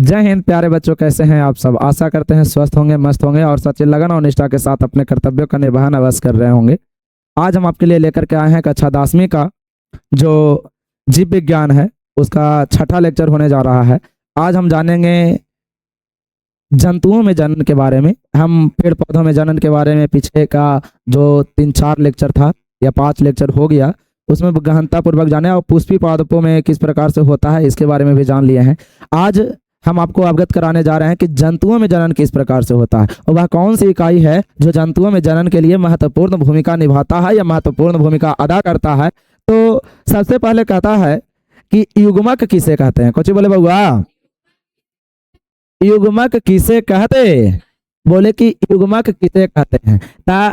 जय हिंद प्यारे बच्चों, कैसे हैं आप सब। आशा करते हैं स्वस्थ होंगे, मस्त होंगे और सच्ची लगन और निष्ठा के साथ अपने कर्तव्यों का निर्वहन अवश्य कर रहे होंगे। आज हम आपके लिए लेकर के आए हैं कक्षा 10वीं का जो जीव विज्ञान है उसका छठा लेक्चर होने जा रहा है। आज हम जानेंगे जंतुओं में जनन के बारे में। हम पेड़ पौधों में जनन के बारे में पिछले का जो 3-4 लेक्चर था या 5 लेक्चर हो गया, उसमें गहनता पूर्वक जाने और पुष्पी पादपों में किस प्रकार से होता है इसके बारे में भी जान लिए हैं। आज हम आपको अवगत कराने जा रहे हैं कि जंतुओं में जनन किस प्रकार से होता है और वह कौन सी इकाई है जो जंतुओं में जनन के लिए महत्वपूर्ण भूमिका निभाता है या महत्वपूर्ण भूमिका अदा करता है। तो सबसे पहले कहता है कि युग्मक किसे कहते हैं। कुछ बोले बउआ, युग्मक किसे कहते। बोले कि युग्मक किसे कहते हैं। ता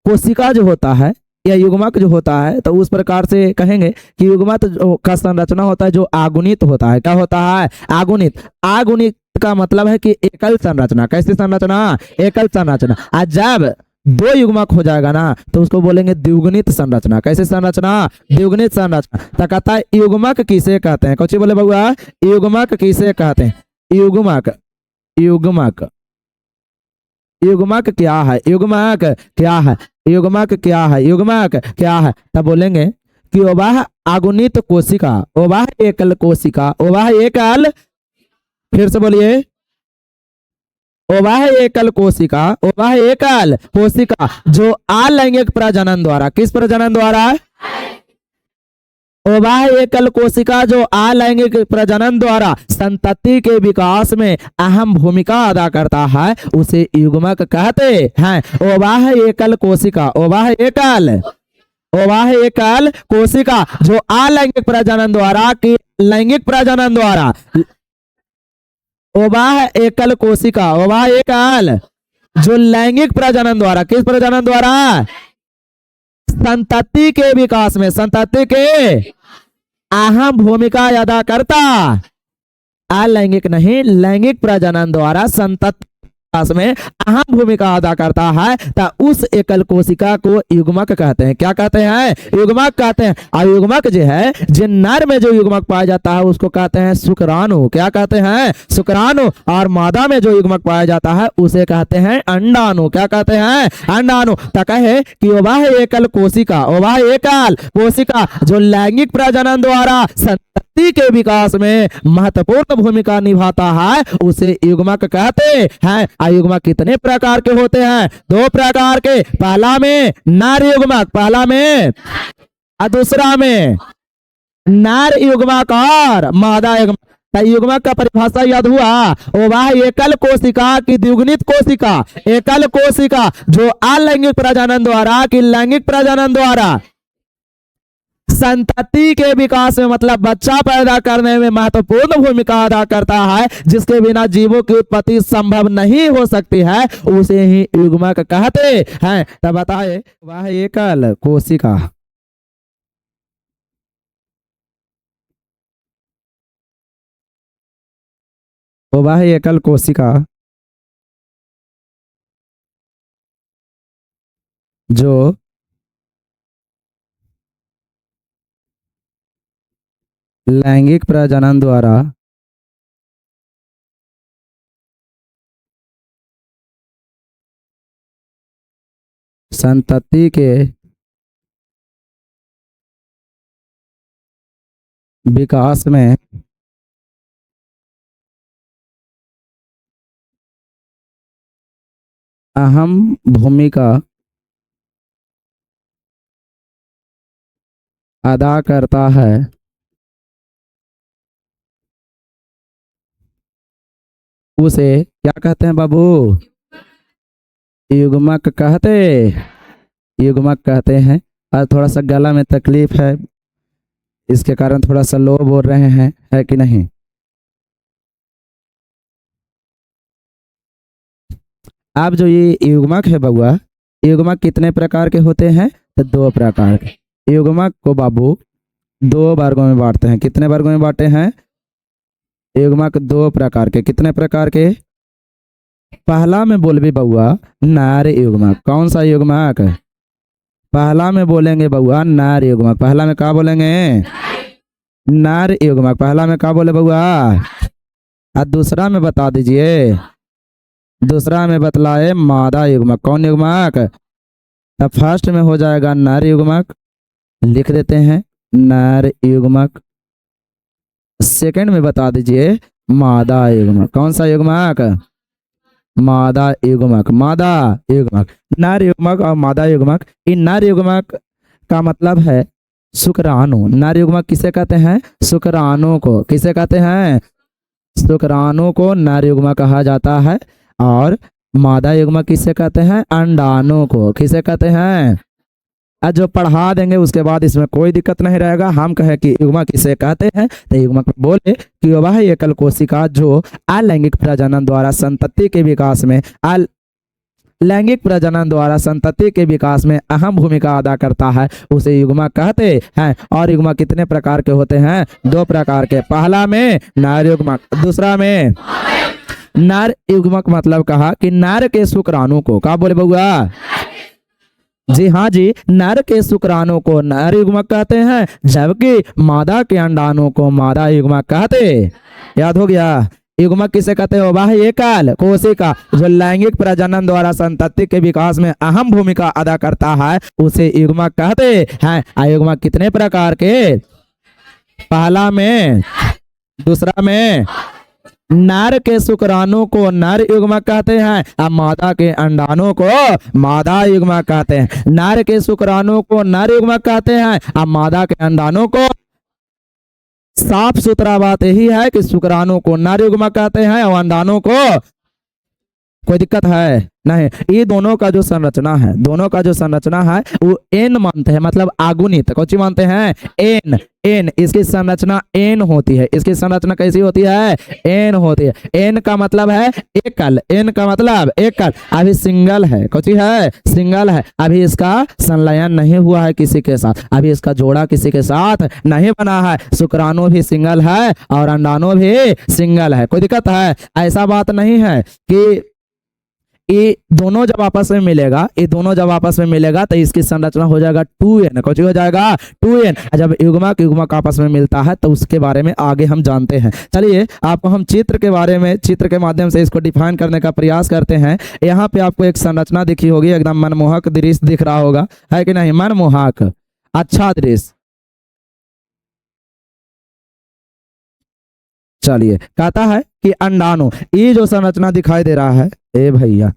कोशिका जो होता है या युग्मक जो होता है तो उस प्रकार से कहेंगे कि युग्मक का संरचना होता है जो आगुणित होता है। क्या होता है? आगुणित। आगुणित का मतलब है कि एकल संरचना। कैसी संरचना? एकल संरचना। आज जब 2 युग्मक हो जाएगा ना तो उसको बोलेंगे द्विगुणित संरचना। कैसी संरचना? द्विगुणित संरचना। तो कहता है युग्मक किसे कहते हैं। कुछ बोले बउआ, युग्मक किसे कहते हैं। युग्मक युग्मक युग्मक क्या है? युग्मक क्या है? युग्मक क्या है? युग्मक क्या है? तब बोलेंगे कि वह आगुणित कोशिका, वह एकल कोशिका, वह एकल, फिर से बोलिए, वह एकल कोशिका, वह एकल कोशिका जो अलैंगिक प्रजनन द्वारा, किस प्रजनन द्वारा? वह एकल कोशिका जो अलैंगिक प्रजनन द्वारा संतति के विकास में अहम भूमिका अदा करता है उसे युग्मक कहते हैं। वह एकल कोशिका, वह एकल कोशिका जो अलैंगिक प्रजनन द्वारा कि लैंगिक प्रजनन द्वारा, वह एकल कोशिका, वह एकल जो लैंगिक प्रजनन द्वारा, किस प्रजनन द्वारा? संतति के विकास में, संतति के अहम भूमिका अदा करता। अलैंगिक नहीं, लैंगिक प्रजनन द्वारा संतति विकास में अहम भूमिका अदा करता है तो उस एकल कोशिका को युग्मक कहते हैं। क्या कहते हैं? युग्मक कहते हैं। और युग्मक जो है, जिन नर में जो युग्मक पाया जाता है उसको कहते हैं शुक्राणु। क्या कहते हैं? शुक्राणु। और मादा में जो युग्मक पाया जाता है उसे कहते हैं अंडाणु। क्या कहते हैं? अंडाणु। तो कहे कि वह एकल कोशिका, वह एकल कोशिका जो लैंगिक प्रजनन द्वारा संतति के विकास में महत्वपूर्ण भूमिका निभाता है उसे युग्मक कहते हैं। युग्मक कितने प्रकार के होते हैं? 2 प्रकार के। पहला में नर युग्मक, पहला में, और दूसरा में नर युग्मक और मादा युग्मक। युग्मक का परिभाषा याद हुआ? वह एकल कोशिका की द्विगुणित कोशिका, एकल कोशिका जो अलैंगिक प्रजनन द्वारा कि लैंगिक प्रजनन द्वारा संतति के विकास में, मतलब बच्चा पैदा करने में महत्वपूर्ण भूमिका अदा करता है, जिसके बिना जीवों की उत्पत्ति संभव नहीं हो सकती है, उसे ही युग्मक कहते हैं। तब बताए वह एकल कोशिका, वह एकल कोशिका जो लैंगिक प्रजनन द्वारा संतति के विकास में अहम भूमिका अदा करता है उसे क्या कहते हैं बाबू? युग्मक कहते, युग्मक कहते हैं। और थोड़ा सा गला में तकलीफ है, इसके कारण थोड़ा सा लो बोल रहे हैं, है कि नहीं? अब जो ये युग्मक है बउआ, युग्मक कितने प्रकार के होते हैं? तो 2 प्रकार के। युग्मक को बाबू 2 वर्गों में बांटते हैं। कितने वर्गों में बांटे हैं? युग्मक 2 प्रकार के। कितने प्रकार के? पहला में बोलबे बउआ नर युग्मक। कौन सा युग्मक? पहला में बोलेंगे बउआ नर युग्मक। पहला में क्या बोलेंगे? नर युग्मक। पहला में क्या बोले बउआ? और दूसरा में बता दीजिए। दूसरा में बतलाए मादा युग्मक। कौन युग्मक? तब फर्स्ट में हो जाएगा नर युग्मक, लिख देते हैं नर युग्मक। सेकंड में बता दीजिए मादा युग्मक। कौन सा युग्मक? मादा युग्मक। मादा युग्मक, नर युग्मक और मादा युग्मक। इन नर युग्मक का मतलब है शुक्राणु। नर युग्मक किसे कहते हैं? शुक्राणु को। किसे कहते हैं? शुक्राणु को नर युग्मक कहा जाता है। और मादा युग्मक किसे कहते हैं? अंडाणु को। किसे कहते हैं? आज जो पढ़ा देंगे उसके बाद इसमें कोई दिक्कत नहीं रहेगा। हम कहे कि युग्मक किसे कहते हैं तो युग्मक बोले कि वह एकल कोशिका जो अलैंगिक प्रजनन द्वारा संतति के विकास में लैंगिक प्रजनन द्वारा संतति के विकास में अहम भूमिका अदा करता है, उसे युग्मक कहते हैं। और युग्मक कितने प्रकार के होते हैं? 2 प्रकार के। पहला में नर युग्मक, दूसरा में नर युग्मक। मतलब कहा कि नर के शुक्राणु को, क्या बोले बउआ? जी हाँ जी, नर के शुक्राणु को नर युग्मक कहते हैं, जबकि मादा के अंडाणु को मादा युग्मक कहते। याद हो गया? युग्मक किसे कहते हो? वह एकल कोशिका जो लैंगिक प्रजनन द्वारा संतति के विकास में अहम भूमिका अदा करता है, उसे युग्मक कहते हैं। युग्मक कितने प्रकार के? पहला में, दूसरा में नर के शुक्राणु को नर युग्मक कहते हैं और मादा के अंडाणु को मादा युग्मक कहते हैं। नर के शुक्राणु को नर युग्मक कहते हैं और मादा के अंडाणु को। साफ सुथरा बात यही है कि शुक्राणु को नर युग्मक कहते हैं और अंडाणु को। कोई दिक्कत है नहीं? ये दोनों का जो संरचना है, दोनों का जो संरचना है वो एन मानते हैं, मतलब आगुनित। कौन सी मानते हैं? एन। एन, इसकी संरचना एन होती है। इसकी संरचना कैसी होती है? एन होती है। एन का मतलब है एकल। एन का मतलब एकल। अभी सिंगल है। कौन सी है? सिंगल है। अभी इसका संलयन नहीं हुआ है किसी के साथ, अभी इसका जोड़ा किसी के साथ नहीं बना है। शुक्राणु भी सिंगल है और अंडाणु भी सिंगल है। कोई दिक्कत है? ऐसा बात नहीं है कि ये दोनों जब आपस में मिलेगा, ये दोनों जब आपस में मिलेगा तो इसकी संरचना हो जाएगा 2n। कुछ हो जाएगा 2n। जब युग्मक युग्मक आपस में मिलता है तो उसके बारे में आगे हम जानते हैं। चलिए आपको हम चित्र के बारे में, चित्र के माध्यम से इसको डिफाइन करने का प्रयास करते हैं। यहाँ पे आपको एक संरचना दिखी होगी, एकदम मनमोहक दृश्य दिख रहा होगा, है कि नहीं? मनमोहक, अच्छा दृश्य। चलिए, कहता है कि अंडाणु, ये जो संरचना दिखाई दे रहा है, ए भैया,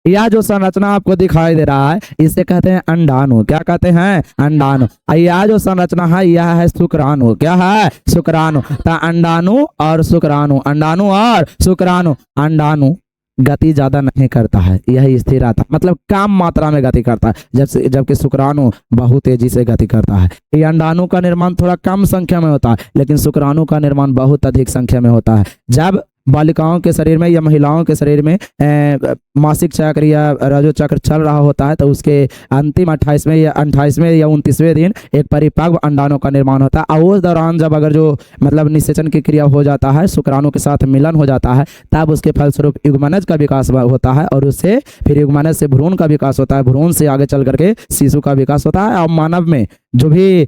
यह जो संरचना आपको दिखाई दे रहा है इसे कहते हैं अंडाणु। क्या कहते हैं? अंडाणु। यह जो संरचना है यह है शुक्राणु। क्या है? शुक्राणु। तो अंडाणु और शुक्राणु, अंडाणु और शुक्राणु। अंडाणु गति ज्यादा नहीं करता है, यह स्थिर रहता है, मतलब कम मात्रा में गति करता है, जबकि शुक्राणु बहुत तेजी से गति करता है। ये अंडाणु का निर्माण थोड़ा कम संख्या में होता है, लेकिन शुक्राणु का निर्माण बहुत अधिक संख्या में होता है। जब बालिकाओं के शरीर में या महिलाओं के शरीर में मासिक चक्र या रजो चक्र चल रहा होता है तो उसके अंतिम 28वें या 29वें दिन एक परिपक्व अंडाणु का निर्माण होता है। और उस दौरान जब अगर जो मतलब निषेचन की क्रिया हो जाता है, शुक्राणु के साथ मिलन हो जाता है, तब उसके फलस्वरूप युग्मनज का विकास होता है और उससे फिर युग्मनज से भ्रूण का विकास होता है, भ्रूण से आगे चल करके शिशु का विकास होता है। और मानव में जो भी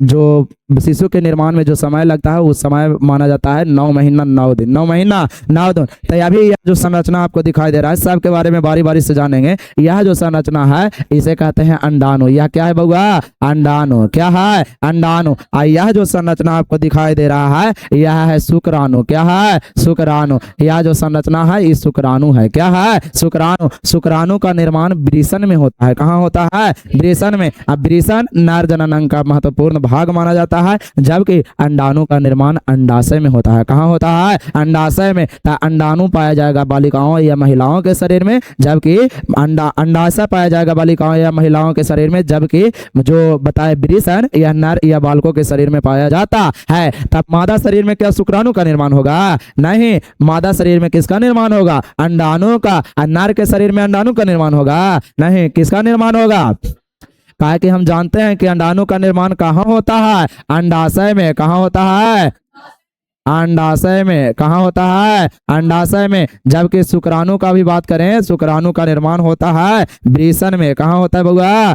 जो शिशु के निर्माण में जो समय लगता है उस समय माना जाता है 9 महीना 9 दिन। 9 महीना 9 दिन। तो अभी यह जो संरचना आपको दिखाई दे रहा है, सब के बारे में बारी बारी से जानेंगे। यह जो संरचना है इसे कहते हैं अंडाणु। यह क्या है बउआ? अंडाणु। क्या है? अंडाणु। यह जो संरचना आपको दिखाई दे रहा है यह है शुक्राणु। क्या है? शुक्राणु। यह जो संरचना है ये शुक्राणु है। क्या है? शुक्राणु। शुक्राणु का निर्माण वृषण में होता है। कहाँ होता है? वृषण में। अब वृषण नर जननांग का महत्वपूर्ण भाग माना जाता है, जबकि अंडाणु का निर्माण अंडाशय में होता है। कहाँ होता है? अंडाशय में। अंडाणु पाया जाएगा बालिकाओं या महिलाओं के शरीर में, जबकि अंडाशय पाया जाएगा बालिकाओं या महिलाओं के शरीर में, जबकि जो बताए वृषण या नर या बालकों के शरीर में पाया जाता है। तब मादा शरीर में क्या शुक्राणु का निर्माण होगा? नहीं। मादा शरीर में किसका निर्माण होगा? अंडाणु का। नर के शरीर में अंडाणु का निर्माण होगा? नहीं। किसका निर्माण होगा? काहे कि हम जानते हैं कि अंडाणु का निर्माण कहाँ होता है? अंडाशय में। कहाँ होता है? अंडाशय में। कहाँ होता है? अंडाशय में। जबकि शुक्राणु का भी बात करें, शुक्राणु का निर्माण होता है वृषण में। कहाँ होता है बउआ?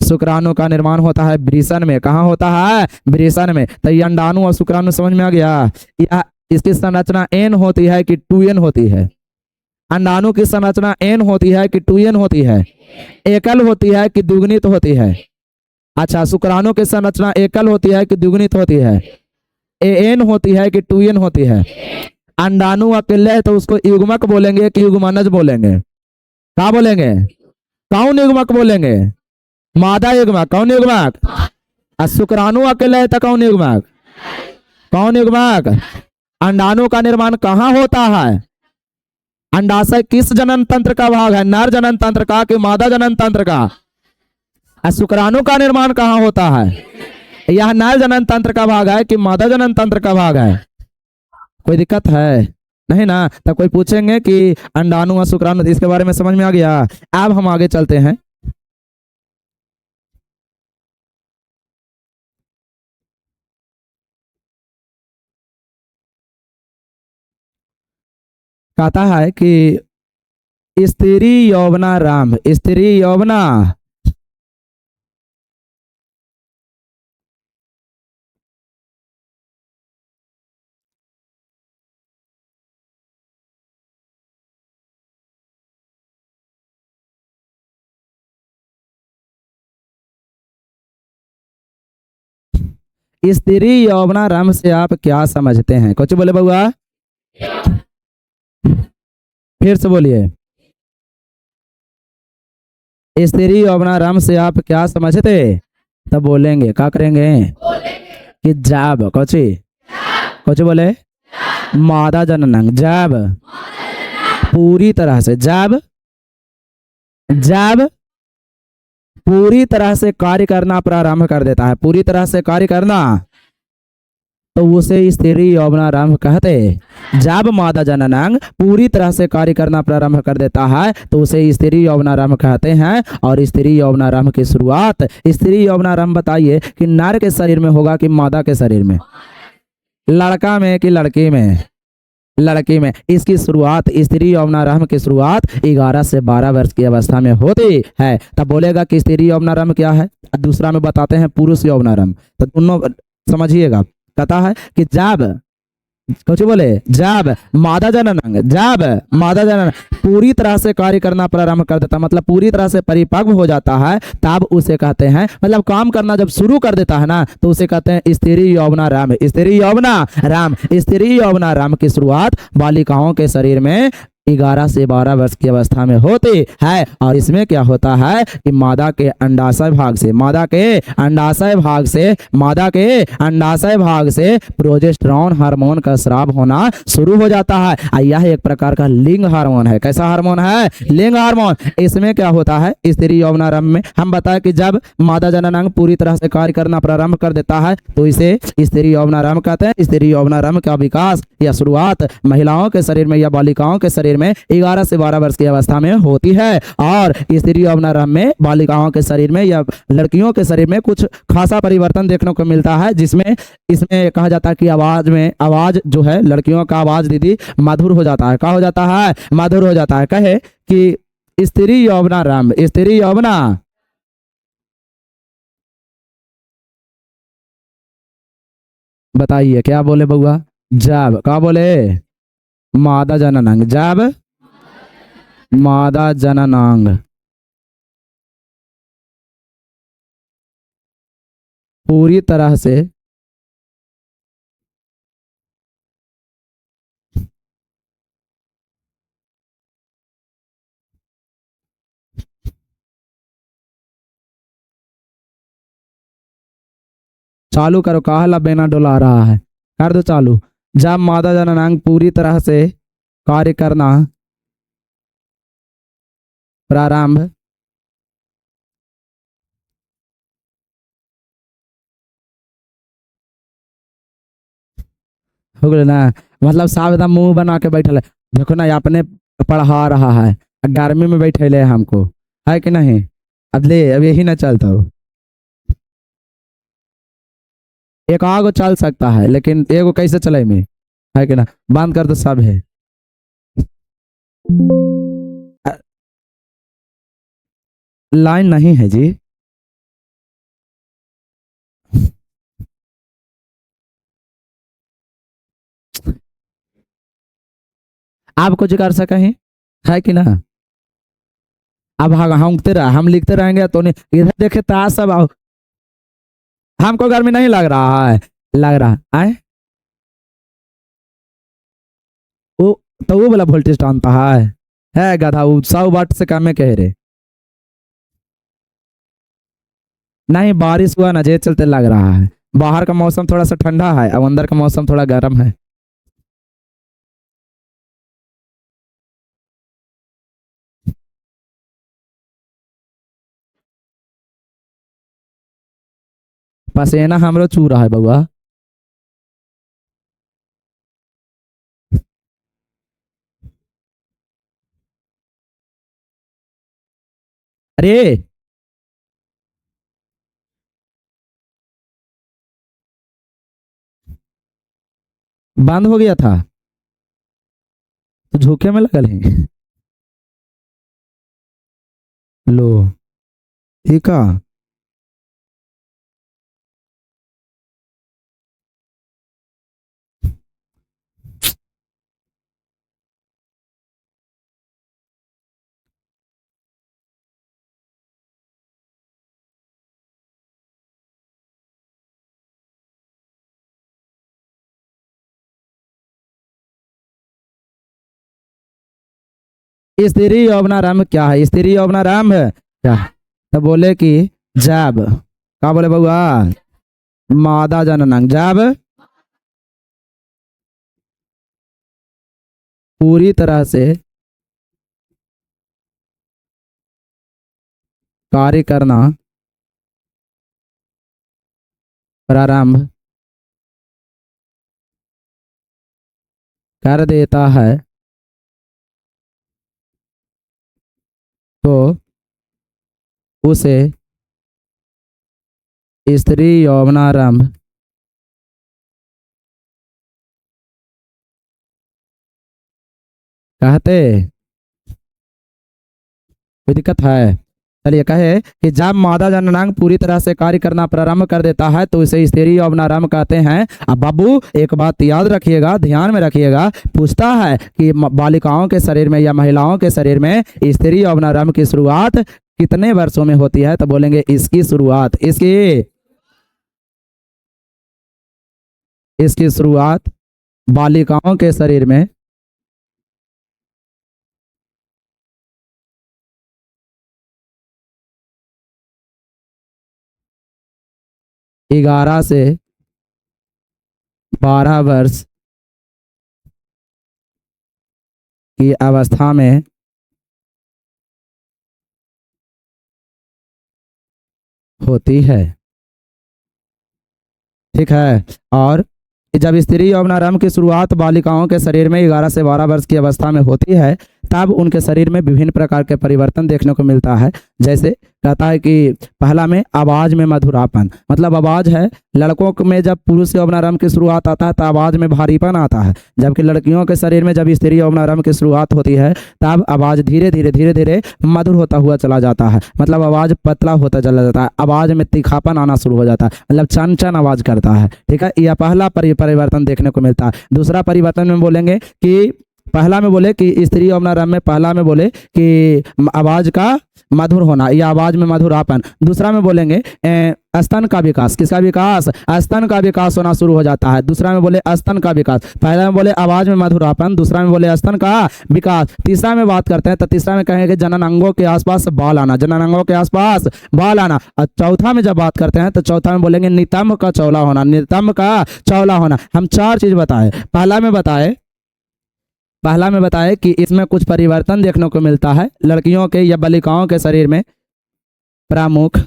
शुक्राणु का निर्माण होता है वृषण में। कहाँ होता है? वृषण में। तो ये अंडाणु और शुक्राणु समझ में आ गया। यह इसकी संरचना एन होती है कि 2n होती है? अंडाणु की संरचना एन होती है कि 2n होती है? एकल होती है कि द्विगुणित होती है? अच्छा, शुक्राणु की संरचना एकल होती है कि द्विगुणित होती है? एन होती है कि 2n होती है? अंडाणु अकेले है तो उसको युग्मक बोलेंगे कि युग्मनज बोलेंगे? क्या बोलेंगे? कौन युग्मक बोलेंगे? मादा युग्मक। कौन युग्मक? और शुक्राणु अकेले है तो कौन युग्मक? कौन युग्मक? अंडाणु का निर्माण कहाँ होता है? अंडाशय किस जनन तंत्र का भाग है? नर जनन तंत्र का कि मादा जनन तंत्र का? और शुक्राणु का निर्माण कहाँ होता है? यह नर जनन तंत्र का भाग है कि मादा जनन तंत्र का भाग है? कोई दिक्कत है? नहीं ना? तब कोई पूछेंगे कि अंडाणु और शुक्राणु, इसके बारे में समझ में आ गया। अब हम आगे चलते हैं। कहता है कि स्त्री यौवना राम, स्त्री यौवना स्त्री यौवना राम से आप क्या समझते हैं? कुछ बोले बउआ? फिर से बोलिए। स्त्री यौवना राम से आप क्या समझते? तब बोलेंगे, क्या करेंगे? कि जब कुछ बोले मादा जननांग, जब पूरी तरह से, जब पूरी तरह से कार्य करना प्रारंभ कर देता है, पूरी तरह से कार्य करना, तो उसे स्त्री यौवनारंभ कहते। जब मादा जननांग पूरी तरह से कार्य करना प्रारंभ कर देता है तो उसे स्त्री यौवनारंभ कहते हैं। और स्त्री यौवनारंभ की शुरुआत, स्त्री यौवनारंभ बताइए कि नर के शरीर में होगा कि मादा के शरीर में? लड़का में कि लड़की में? लड़की में। इसकी शुरुआत, स्त्री यौवनारंभ की शुरुआत 11 से 12 वर्ष की अवस्था में होती है। तब बोलेगा कि स्त्री यौवनारंभ क्या है। दूसरा में बताते हैं पुरुष यौवनारंभ। तो दोनों समझिएगा। कहता है कि जब, कुछ बोले, जब मादा जननांग, जब मादा जनन पूरी तरह से कार्य करना प्रारंभ कर देता, मतलब पूरी तरह से परिपक्व हो जाता है, तब उसे कहते हैं, मतलब काम करना जब शुरू कर देता है ना, तो उसे कहते हैं स्त्री यौवनारंभ। स्त्री यौवनारंभ, स्त्री यौवनारंभ की शुरुआत बालिकाओं के शरीर में 11 से 12 वर्ष की अवस्था में होती है। और इसमें क्या होता है कि मादा के अंडाशय भाग से, मादा के अंडाशय भाग से, मादा के अंडाशय भाग से प्रोजेस्टेरॉन हार्मोन का स्राव होना शुरू हो जाता है। यह एक प्रकार का लिंग हार्मोन है। कैसा हार्मोन है? लिंग हार्मोन। इसमें क्या होता है स्त्री यौवनारंभ में? हम बताएं कि जब मादा जननांग पूरी तरह से कार्य करना प्रारंभ कर देता है तो इसे स्त्री यौवनारंभ कहते हैं। स्त्री यौवनारंभ का विकास या शुरुआत महिलाओं के शरीर में या बालिकाओं के शरीर में 11 से 12 वर्ष की अवस्था में होती है। और स्त्री यौवनारंभ में बालिकाओं के शरीर में या लड़कियों के शरीर में कुछ खासा परिवर्तन देखने को मिलता है, जिसमें इसमें कहा जाता है कि आवाज में, आवाज जो है लड़कियों का आवाज दीदी मधुर हो जाता है। क्या हो जाता है? मधुर हो जाता है। कहे कि स्त्री यौवनारंभ, स्त्री यौवना बताइए क्या बोले बउआ? जब, क्या बोले? मादा जननांग, जब मादा जननांग पूरी तरह से चालू करो, काहला बेना डोला रहा है, कर दो चालू। जब मादा जननांग पूरी तरह से कार्य करना प्रारंभ हो गए ना, मतलब साहब एकदम मुंह बना के बैठल है। देखो ना, अपने पढ़ा रहा है, गर्मी में बैठे ले हमको, है कि नहीं? अब ले, अब यही ना चलता हो। एक आगो चल सकता है लेकिन एगो कैसे चले में, है कि ना? बंद कर दो सब है। लाइन नहीं है जी। आप कुछ कर सके हैं, है कि ना? अब हम उगते रहे, हम लिखते रहेंगे तो नहीं, इधर देखे तो आज सब हमको गर्मी नहीं लग रहा है, लग रहा है वो, तो वो वाला वोल्टेज टानता है गधा, वो 100 वाट से कम है कह रहे। नहीं बारिश हुआ ना, जे चलते लग रहा है। बाहर का मौसम थोड़ा सा ठंडा है, अब अंदर का मौसम थोड़ा गर्म है। पसीना हमरो चू रहा है बउआ। अरे बंद हो गया था तो झोंके में लगल है। लो ठीक है। स्त्री यौवनारंभ क्या है? स्त्री यौवनारंभ क्या है? तो बोले कि जब, क्या बोले बउआ? मादा जननांग, जब पूरी तरह से कार्य करना प्रारंभ कर देता है तो उसे स्त्री यौवनारंभ कहते। कोई दिक्कत है? चलिए कहे कि जब मादा जननांग पूरी तरह से कार्य करना प्रारंभ कर देता है तो इसे स्त्री यौवनारंभ कहते हैं। अब बाबू एक बात याद रखिएगा, ध्यान में रखिएगा, पूछता है कि बालिकाओं के शरीर में या महिलाओं के शरीर में स्त्री यौवनारंभ की शुरुआत कितने वर्षों में होती है? तो बोलेंगे इसकी शुरुआत, इसकी शुरुआत बालिकाओं के शरीर में 11 से 12 वर्ष की अवस्था में होती है। ठीक है। और जब स्त्री यौवनारंभ की शुरुआत बालिकाओं के शरीर में 11 से 12 वर्ष की अवस्था में होती है तब उनके शरीर में विभिन्न प्रकार के परिवर्तन देखने को मिलता है। जैसे कहता है कि पहला में आवाज में मधुरापन, मतलब आवाज है, लड़कों में जब पुरुष यौवनारंभ की शुरुआत आता है तो आवाज में भारीपन आता है, जबकि लड़कियों के शरीर में जब स्त्री यौवनारंभ की शुरुआत होती है तब आवाज धीरे धीरे धीरे धीरे मधुर होता हुआ चला जाता है, मतलब आवाज पतला होता चला जाता है, आवाज में तीखापन आना शुरू हो जाता है, मतलब चन चन आवाज करता है। ठीक है, यह पहला परिवर्तन देखने को मिलता है। दूसरा परिवर्तन में बोलेंगे कि पहला में बोले कि स्त्री यौवनारंभ में पहला में बोले कि आवाज का मधुर होना या आवाज में मधुरापन। दूसरा में बोलेंगे स्तन का विकास, किसका विकास? स्तन का विकास होना शुरू हो जाता है। दूसरा में बोले स्तन का विकास, पहला में बोले आवाज में मधुरापन, दूसरा में बोले स्तन का विकास। तीसरा में बात करते हैं तो तीसरा में कहेंगे जनन अंगों के आसपास बाल आना, जनन अंगों के आसपास बाल आना। और चौथा में जब बात करते हैं तो चौथा में बोलेंगे नितंब का चौला होना, नितंब का चौला होना। हम 4 चीज बताए। पहला में बताए कि इसमें कुछ परिवर्तन देखने को मिलता है लड़कियों के या बालिकाओं के शरीर में। प्रमुख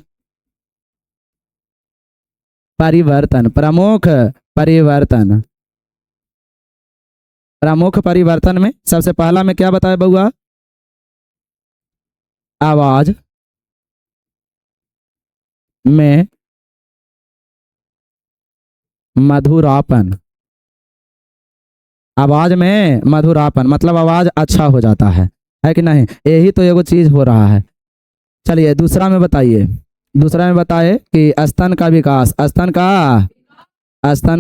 परिवर्तन, प्रमुख परिवर्तन में सबसे पहला में क्या बताया बउआ? आवाज में मधुरापन, आवाज में मधुरापन मतलब आवाज अच्छा हो जाता है कि नहीं? यही तो एगो चीज हो रहा है। चलिए दूसरा में बताइए, दूसरा में बताए कि स्तन का विकास, स्तन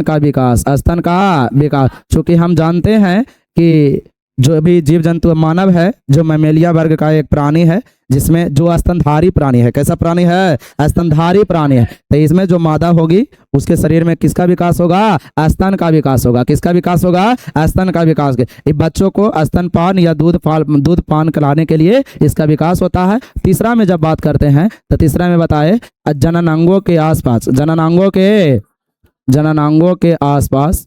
का विकास, चूंकि हम जानते हैं कि जो भी जीव जंतु मानव है जो मैमेलिया वर्ग का एक प्राणी है, जिसमें जो स्तनधारी प्राणी है, कैसा प्राणी है, स्तनधारी प्राणी है। तो इसमें जो मादा होगी उसके शरीर में किसका विकास होगा, स्तन का विकास होगा। किसका विकास होगा, स्तन का विकास। ये बच्चों को स्तनपान या दूध पान कराने के लिए इसका विकास होता है। तीसरा में जब बात करते हैं तो तीसरा में बताए जननांगों के आसपास, जननांगों के आसपास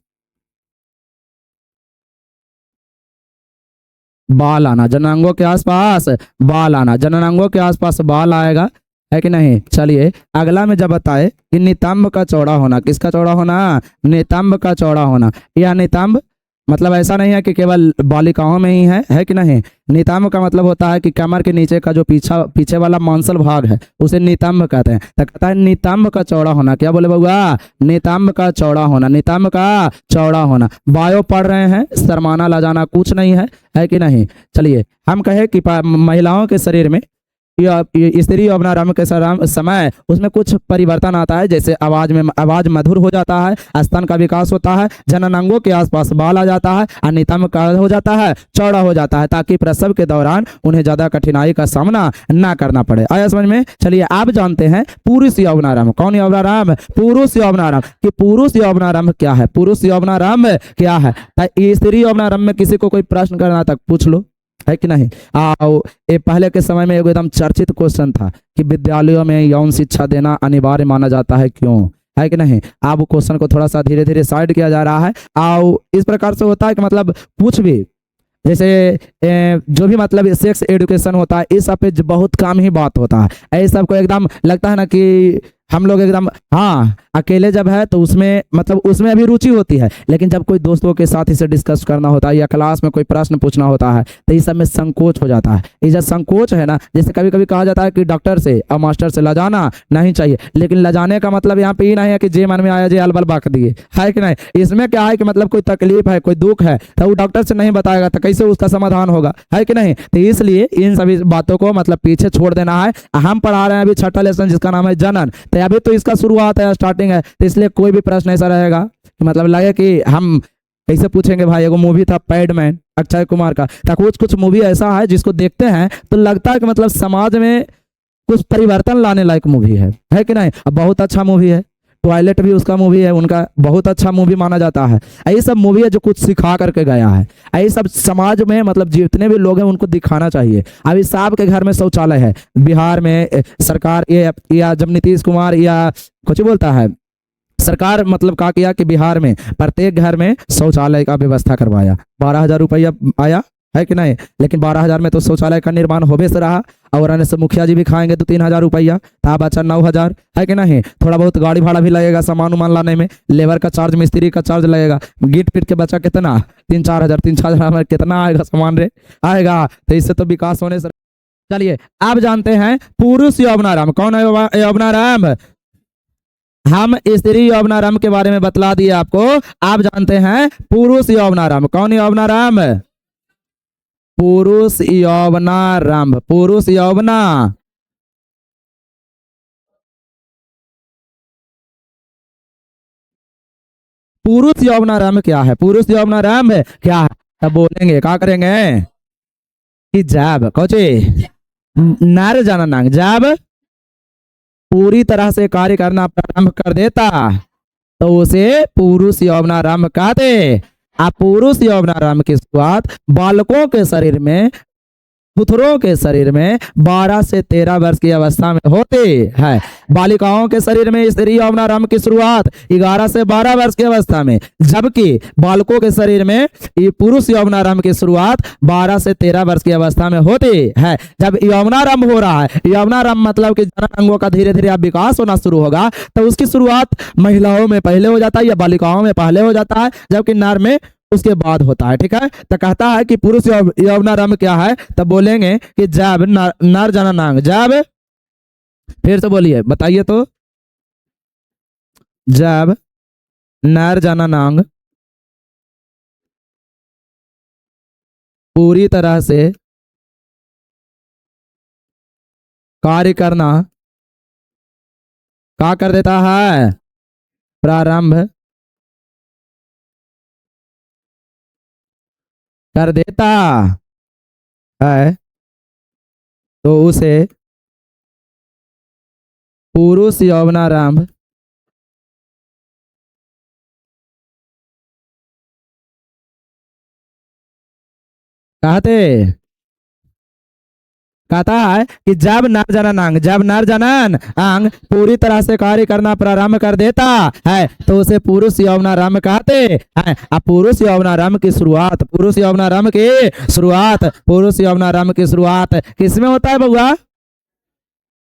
बाल आना, जननांगों के आसपास बाल आना, जननांगों के आसपास बाल आएगा, है कि नहीं। चलिए अगला में जब बताए कि नितंब का चौड़ा होना, किसका चौड़ा होना, नितंब का चौड़ा होना। यह नितंब मतलब ऐसा नहीं है कि केवल बालिकाओं में ही है कि नहीं। नितंब का मतलब होता है कि कमर के नीचे का जो पीछे वाला मांसल भाग है उसे नितंब कहते हैं। तो कहता है नितंब का चौड़ा होना। क्या बोले बउआ, नितंब का चौड़ा होना, नितंब का चौड़ा होना। बायो पढ़ रहे हैं, शर्माना लजाना कुछ नहीं है कि नहीं। चलिए हम कहे कि महिलाओं के शरीर में या स्त्री अवनारंभ के समय उसमें कुछ परिवर्तन आता है, जैसे आवाज मधुर हो जाता है, स्तन का विकास होता है, जननांगों के आसपास बाल आ जाता है और नितंब का हो जाता है, चौड़ा हो जाता है, ताकि प्रसव के दौरान उन्हें ज्यादा कठिनाई का सामना ना करना पड़े। आया समझ में। चलिए आप जानते हैं पुरुष यौवनारंभ। कौन यौवनारंभ, पुरुष यौवनारंभ। कि पुरुष यौवनारंभ क्या है, पुरुष यौवनारंभ क्या है। स्त्री यौवनारंभ में किसी को कोई प्रश्न करना तक पूछ लो, है कि नहीं। आओ ये पहले के समय में एकदम चर्चित क्वेश्चन था कि विद्यालयों में यौन शिक्षा देना अनिवार्य माना जाता है, क्यों, है कि नहीं। अब क्वेश्चन को थोड़ा सा धीरे धीरे साइड किया जा रहा है। आओ इस प्रकार से होता है कि मतलब कुछ भी जैसे जो भी मतलब सेक्स एजुकेशन होता है इस सब पे बहुत कम ही बात होता है। ये सब को एकदम लगता है ना कि हम लोग एकदम हाँ अकेले जब है तो उसमें मतलब उसमें अभी रुचि होती है, लेकिन जब कोई दोस्तों के साथ इसे डिस्कस करना होता है या क्लास में कोई प्रश्न पूछना होता है तो इस सब में संकोच हो जाता है। ये जो संकोच है ना, जैसे कभी कभी कहा जाता है कि डॉक्टर से और मास्टर से लजाना नहीं चाहिए, लेकिन लजाने का मतलब यहाँ पे ये नहीं है कि जे मन में आया जे अलबल बाक दिए, है कि नहीं। इसमें क्या है कि मतलब कोई तकलीफ है, कोई दुख है तो वो डॉक्टर से नहीं बताएगा तो कैसे उसका समाधान होगा, है कि नहीं। तो इसलिए इन सभी बातों को मतलब पीछे छोड़ देना है। हम पढ़ा रहे हैं अभी छठा लेसन जिसका नाम है जनन, तो अभी तो इसका शुरुआत है, स्टार्टिंग है, तो इसलिए कोई भी प्रश्न ऐसा रहेगा कि मतलब लगे कि हम कैसे पूछेंगे। भाई एगो मूवी था पैडमैन अक्षय कुमार का, तो कुछ मूवी ऐसा है जिसको देखते हैं तो लगता है कि मतलब समाज में कुछ परिवर्तन लाने लायक मूवी है कि नहीं। अब बहुत अच्छा मूवी है, टॉयलेट भी उसका मूवी है, उनका बहुत अच्छा मूवी माना जाता है। ये सब मूवी है जो कुछ सिखा करके गया है, ये सब समाज में मतलब जितने भी लोग हैं उनको दिखाना चाहिए। अभी सबके घर में शौचालय है बिहार में, सरकार ये या जब नीतीश कुमार या कुछ बोलता है सरकार मतलब क्या किया कि बिहार में प्रत्येक घर में शौचालय का व्यवस्था करवाया, 12,000 रुपया आया, है कि नहीं। लेकिन 12,000 में तो शौचालय का निर्माण होबे से रहा, और आने से मुखिया जी भी खाएंगे 2-3 हजार रुपया, था बचा 9,000, है कि नहीं। थोड़ा बहुत गाड़ी भाड़ा भी लगेगा सामान उमान लाने में, लेबर का चार्ज, मिस्त्री का चार्ज लगेगा, गिट पिट के बचा कितना 3-4 हजार में कितना आएगा सामान रे, आएगा। तो इससे तो विकास होने से। चलिए आप जानते हैं पुरुष यौवनारंभ। कौन है यौवनारंभ, हम स्त्री यौवनारंभ के बारे में बतला दिए आपको। आप जानते हैं पुरुष यौवनारंभ। कौन यौवनारंभ, पुरुष यौवनारंभ, पुरुष यौवना पुरुष यौवनारंभ क्या है, पुरुष यौवनारंभ क्या है। तब बोलेंगे क्या करेंगे कि जब कोचे नर जननांग जब पूरी तरह से कार्य करना प्रारंभ कर देता तो उसे पुरुष यौवनारंभ कहते। आप पुरुष यौवनारंभ की शुरुआत बालकों के शरीर में, पुत्रों के शरीर में 12 से 13 वर्ष की अवस्था में होते हैं। बालिकाओं के शरीर में स्त्री यौवनारंभ की शुरुआत 11 से 12 वर्ष की अवस्था में, जबकि बालकों के शरीर में ये पुरुष यौवनारंभ की शुरुआत 12 से 13 वर्ष की अवस्था में होती है। जब यौवनारंभ हो रहा है, यौवनारंभ मतलब कि जननांगों का धीरे धीरे विकास होना शुरू होगा, तो उसकी शुरुआत महिलाओं में पहले हो जाता है या बालिकाओं में पहले हो जाता है, जबकि नर में उसके बाद होता है। ठीक है, तो कहता है कि पुरुष यौवनारंभ क्या है, तब बोलेंगे कि जब नर जननांग, जब फिर से बोलिए बताइए तो, जब नर जननांग पूरी तरह से कार्य करना क्या कर देता है, प्रारंभ कर देता है तो उसे पुरुष यौवनारंभ कहते। कहता है कि जब नर जनन अंग, जब नर जनन अंग पूरी तरह से कार्य करना प्रारंभ कर देता है तो उसे पुरुष यौवनारंभ कहते हैं। अब पुरुष यौवनारंभ की शुरुआत, पुरुष यौवनारंभ की शुरुआत, पुरुष यौवनारंभ की शुरुआत किसमें होता है बउआ?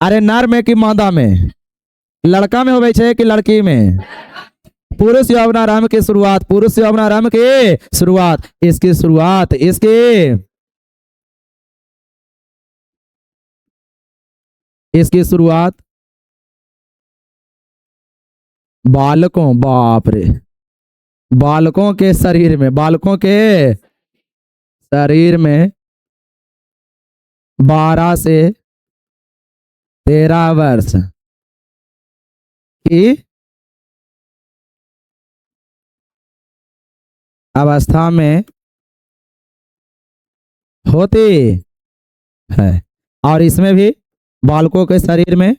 अरे नर में कि मादा में? लड़का में होवे छे कि लड़की में? पुरुष यौवनारंभ की शुरुआत, पुरुष यौवनारंभ की शुरुआत, इसकी शुरुआत, इसकी शुरुआत बालकों, बाप रे, बालकों के शरीर में, बालकों के शरीर में 12 से 13 वर्ष की अवस्था में होती है। और इसमें भी बालकों के शरीर में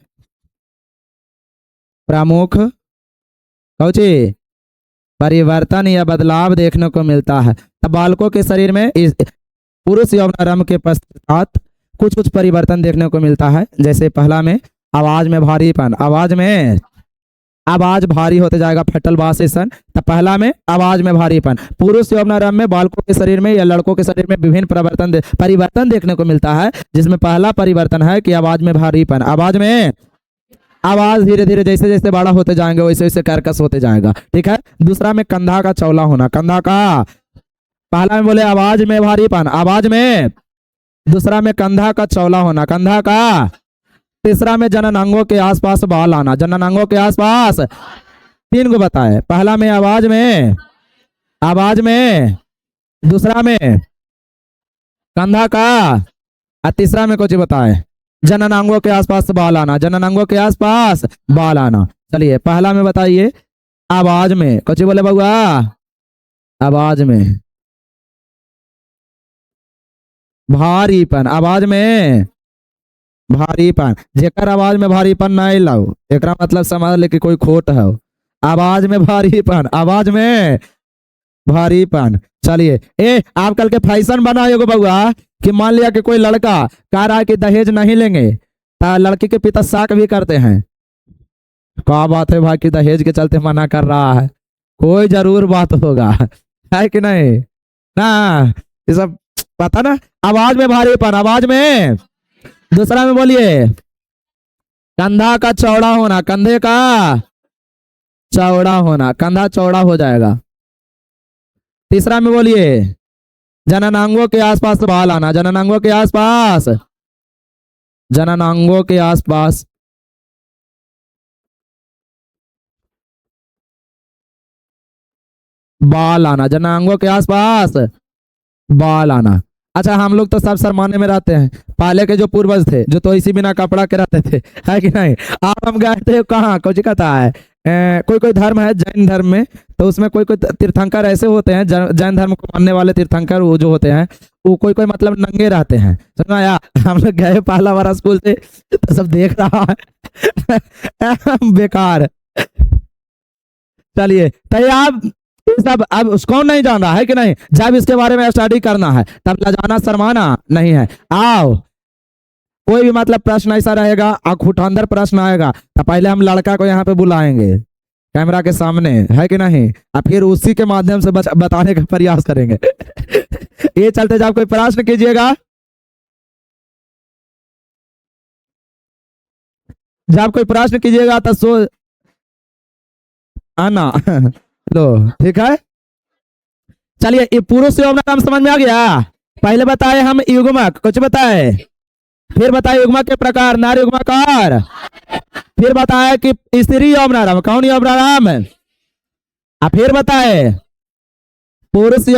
प्रमुख कौची परिवर्तन या बदलाव देखने को मिलता है। तब बालकों के शरीर में इस पुरुष यौवनारंभ के पश्चात कुछ कुछ परिवर्तन देखने को मिलता है। जैसे पहला में आवाज में भारीपन, आवाज भारी होते जाएगा, फटल बासेशन। तब पहला में आवाज में भारीपन। पुरुष यौवनारंभ में बालकों के शरीर में या लड़कों के शरीर में विभिन्न परिवर्तन देखने को मिलता है, जिसमें पहला परिवर्तन है कि आवाज में भारीपन। आवाज धीरे धीरे जैसे जैसे बड़ा होते जाएंगे वैसे वैसे कर्कश होते जाएगा, ठीक है। दूसरा में कंधा का चौला होना, कंधा का, पहला में बोले आवाज में भारीपन, आवाज में। दूसरा में कंधा का चौला होना, कंधा का। तीसरा में जननांगों के आसपास बाल आना, जननांगों के आसपास। 3 को बताए, पहला में आवाज में, दूसरा में कंधा का, और तीसरा में कुछ बताए जननांगों के आसपास बाल आना, जननांगों के आसपास बाल आना। चलिए पहला में बताइए आवाज में, कुछ बोले बउआ? आवाज में भारीपन, आवाज में भारीपन। जेकर आवाज में भारीपन नहीं लाओ एकरा मतलब समझ ले कि कोई खोट है। आवाज में भारीपन, आवाज में भारीपन। चलिए आजकल के फैशन बना एगो बउआ कि मान लिया कि कोई लड़का कह रहा है कि दहेज नहीं लेंगे तो लड़की के पिता साक भी करते हैं। क्या बात है भाई कि दहेज के चलते मना कर रहा है? कोई जरूर बात होगा, है कि नहीं ना? ये सब पता ना। आवाज में भारीपन, आवाज में। दूसरा में बोलिए कंधा का चौड़ा होना, कंधे का चौड़ा होना, कंधा चौड़ा हो जाएगा। तीसरा में बोलिए जननांगों के आसपास बाल आना, जननांगों के आसपास, जननांगों के आसपास बाल आना, जननांगों के आसपास बाल आना। अच्छा हम लोग तो सब शर्माने में रहते हैं, पहले के जो पूर्वज थे जो तो इसी बिना कपड़ा के रहते थे, है कि नहीं? आप हम गए थे कहाँ, कुछ कहता है कोई कोई धर्म है जैन धर्म में, तो उसमें कोई कोई तीर्थंकर ऐसे होते हैं, जैन धर्म को मानने वाले तीर्थंकर वो जो होते हैं वो कोई कोई मतलब नंगे रहते हैं। सुना यार, हम लोग गए पहला बार स्कूल से तो सब देख रहा है बेकार। चलिए तो आप सब अब उसको नहीं जान रहा है कि नहीं? जब इसके बारे में स्टडी करना है तब लजाना शर्माना नहीं है। आओ कोई भी मतलब प्रश्न ऐसा रहेगा अंदर प्रश्न आएगा तो पहले हम लड़का को यहाँ पे बुलाएंगे कैमरा के सामने, है कि नहीं? और फिर उसी के माध्यम से बताने का प्रयास करेंगे। ये चलते जब कोई प्रश्न कीजिएगा, जब कोई प्रश्न कीजिएगा तो सो आना लो, ठीक है। चलिए ये पुरुष यौवनारंभ समझ में आ गया? पहले बताए हम युग्मक, कुछ बताए, फिर बताए युग्मक के प्रकार, नार युग्मकार, फिर बताया कि स्त्री यौवनारंभ, कौन यौवनारंभ, फिर बताए पुरुष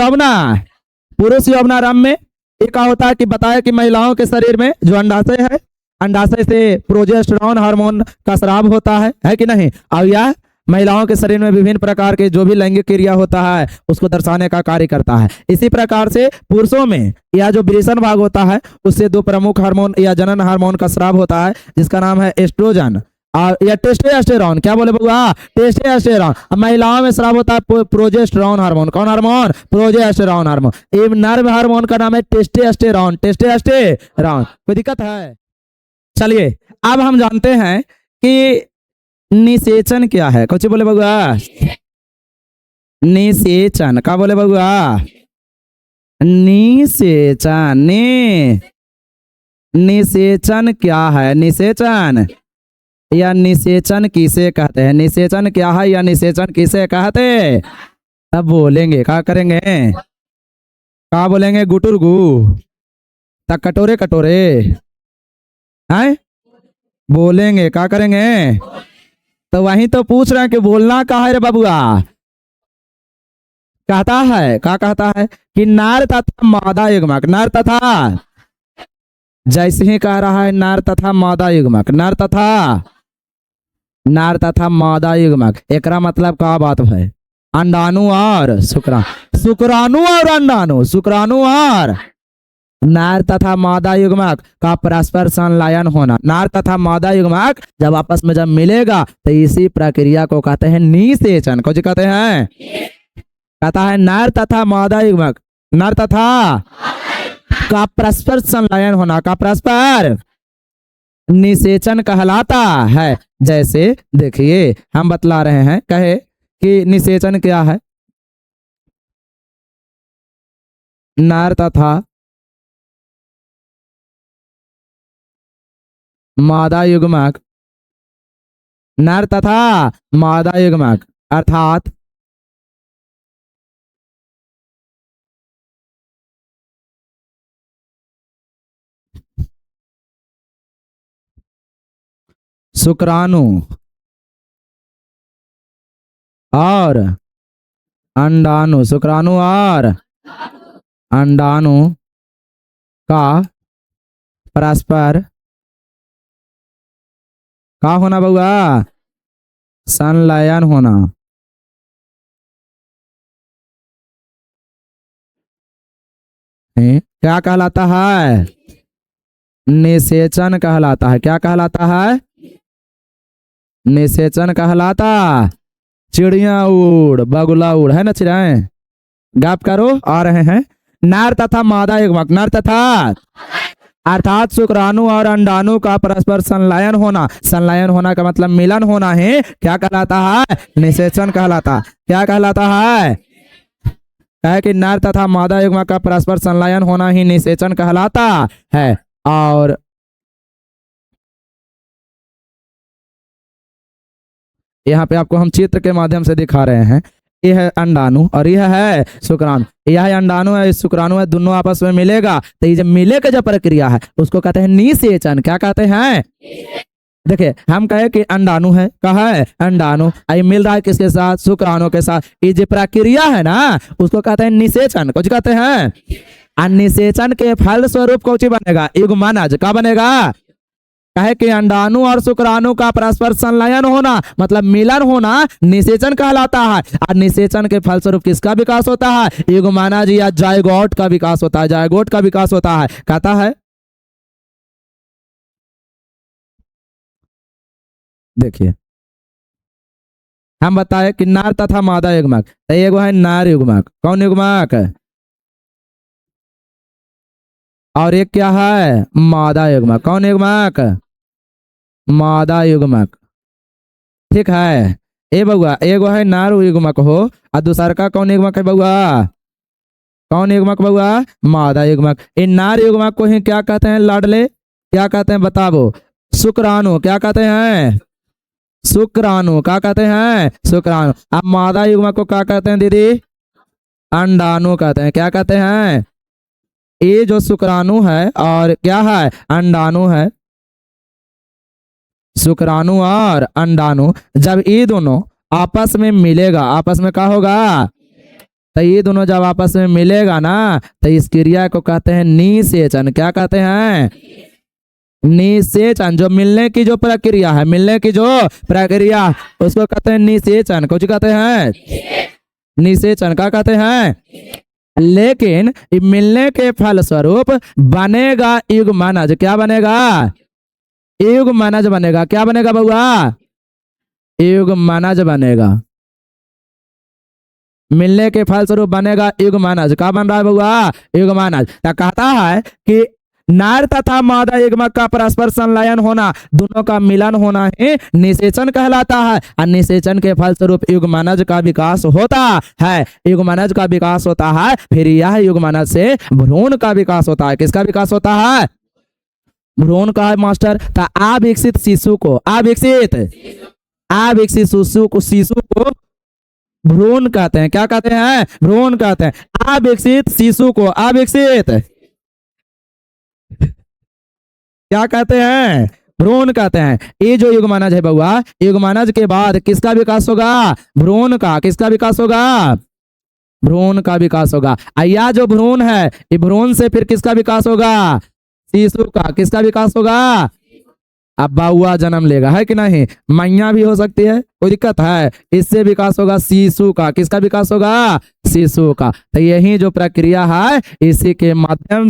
यौवनारंभ में एक होता है कि बताया कि महिलाओं के शरीर में जो अंडाशय है, अंडाशय से प्रोजेस्टेरोन हार्मोन का स्राव होता है कि नहीं? और यह महिलाओं के शरीर में विभिन्न प्रकार के जो भी लैंगिक क्रिया होता है उसको दर्शाने का कार्य करता है। इसी प्रकार से पुरुषों में यह जो वृषण भाग होता है उससे दो प्रमुख हार्मोन या जनन हार्मोन का स्राव होता है जिसका नाम है एस्ट्रोजन और या टेस्टोस्टेरोन। क्या बोले बउआ? टेस्टोस्टेरोन। महिलाओं में स्राव होता है प्रोजेस्टेरोन हार्मोन। कौन हार्मोन? Progesterone hormone. ये नर हार्मोन का नाम है टेस्टोस्टेरोन। टेस्टोस्टेरोन। कोई दिक्कत है? चलिए अब हम जानते हैं कि निषेचन क्या है। कुछ बोले बउआ? निषेचन। क्या बोले बउआ? निषेचन। निषेचन क्या है? निषेचन या निषेचन किसे कहते हैं? निषेचन क्या है या निषेचन किसे कहते? तब बोलेंगे। क्या करेंगे? क्या बोलेंगे? गुटुरगु तक कटोरे कटोरे हैं बोलेंगे। क्या करेंगे? तो वहीं तो पूछ रहे हैं कि बोलना कहा है रे बबुआ। कहता है, क्या कहता है कि नर तथा मादा युग्मक। नर तथा, जैसे ही कह रहा है नर तथा मादा युग्मक, नर तथा मादा युग्मक, एकरा मतलब का बात है? अंडाणु और शुक्राणु। शुक्राणु और अंडाणु, शुक्राणु और नर तथा मादा युग्मक का परस्पर संलयन होना। नर तथा मादा युग्मक जब आपस में जब मिलेगा तो इसी प्रक्रिया को कहते हैं निषेचन। कुछ कहते हैं? कहता है नर तथा मादा युग्मक, नर तथा का परस्पर संलयन होना, का परस्पर निषेचन कहलाता है। जैसे देखिए हम बतला रहे हैं, कहे कि निषेचन क्या है? नर तथा मादा युग्मक, नर तथा मादा युग्मक अर्थात शुक्राणु और अंडाणु, शुक्राणु और अंडाणु का परस्पर का होना बउआ? संलयन होना। क्या कहलाता है? निषेचन कहलाता है। क्या कहलाता है? निषेचन कहलाता। चिड़िया उड़ बगुला उड़ है ना चिड़िया। गाप करो आ रहे हैं। नर तथा मादा युग्मक, नर तथा अर्थात शुक्राणु और अंडाणु का परस्पर संलयन होना। संलयन होना का मतलब मिलन होना है। क्या कहलाता है? निषेचन कहलाता। क्या कहलाता है? कहे कि नर तथा मादा युग्मक का परस्पर संलयन होना ही निषेचन कहलाता है। और यहाँ पे आपको हम चित्र के माध्यम से दिखा रहे हैं। यह है अंडाणु और यह है शुक्राणु। यह अंडाणु है, शुक्राणु है, दोनों आपस में मिलेगा तो ये जब मिले का जो प्रक्रिया है उसको कहते हैं निषेचन। क्या कहते हैं? देखिए हम कहे कि अंडाणु है, कहा है अंडाणु, आई मिल रहा है किसके साथ? शुक्राणु के साथ। ये जो प्रक्रिया है ना उसको कहते हैं निषेचन। कुछ कहते हैं? निषेचन के फल स्वरूप कौन बनेगा? युग्मनज। क्या बनेगा? कहे कि अंडाणु और शुक्राणु का परस्पर संलयन होना मतलब मिलन होना निषेचन कहलाता है। और निषेचन के फलस्वरूप किसका विकास होता है? युग्मनज या जायगोट का विकास होता है। जायगोट का विकास होता है। कहता है देखिए हम बताए कि नर तथा मादा युग्मक, तो एगो है नर युग्मक। कौन युग्मक? और एक क्या है? मादा युग्मक। कौन युग्मक? मादा युग्मक। ठीक है। ए बउआ एगो है नर युग्मक हो और दूसरा का कौन युग्मक है बउआ? कौन युग्मक बउआ? मादा युग्मक। इन नर युग्मक को ही क्या कहते हैं लाडले? क्या कहते हैं बताओ? शुक्राणु। क्या कहते हैं? शुक्राणु। क्या कहते हैं? शुक्राणु। अब मादा युग्मक को क्या कहते हैं दीदी? अंडाणु कहते हैं। क्या कहते हैं? ये जो शुक्राणु है और क्या है? अंडाणु है। शुक्राणु और अंडाणु जब ये दोनों आपस में मिलेगा, आपस में क्या होगा? तो ये दोनों जब आपस में मिलेगा ना तो इस क्रिया को कहते हैं निषेचन। क्या कहते हैं? निषेचन, जो मिलने की जो प्रक्रिया है, मिलने की जो प्रक्रिया, उसको कहते हैं निषेचन। कुछ कहते हैं निषेचन, का कहते हैं। लेकिन मिलने के फलस्वरूप बनेगा युग्मनज। क्या बनेगा? युग्मनज बनेगा। क्या बनेगा बउआ? युग्मनज बनेगा। मिलने के फलस्वरूप बनेगा युग्मनज। क्या बन रहा है बउआ? युग्मनज। तो कहता है कि नर तथा मादा युग्मक का परस्पर संलयन होना, दोनों का मिलन होना ही निषेचन कहलाता है। और निषेचन के फलस्वरूप युग्मनज का विकास होता है। युग्मनज का विकास होता है, फिर यह युग्मनज से भ्रूण का विकास होता है। किसका विकास होता है? भ्रूण का है मास्टर। तो अविकसित शिशु को, अविकसित शिशु को भ्रूण कहते हैं। क्या कहते हैं? भ्रूण कहते हैं। अविकसित शिशु को, अविकसित क्या कहते हैं? भ्रूण कहते हैं। ये जो युग्मनज है बउआ, युग्मनज के बाद किसका विकास होगा? भ्रूण का। किसका विकास होगा? भ्रूण का विकास होगा। यह जो भ्रूण है, ये भ्रूण से फिर किसका विकास होगा? शिशु का। किसका विकास होगा? अब बउआ जन्म लेगा, है कि नहीं? मैया भी हो सकती है, कोई दिक्कत है? इससे विकास होगा शिशु का। किसका विकास होगा? शिशु का। तो यही जो प्रक्रिया है, इसी के माध्यम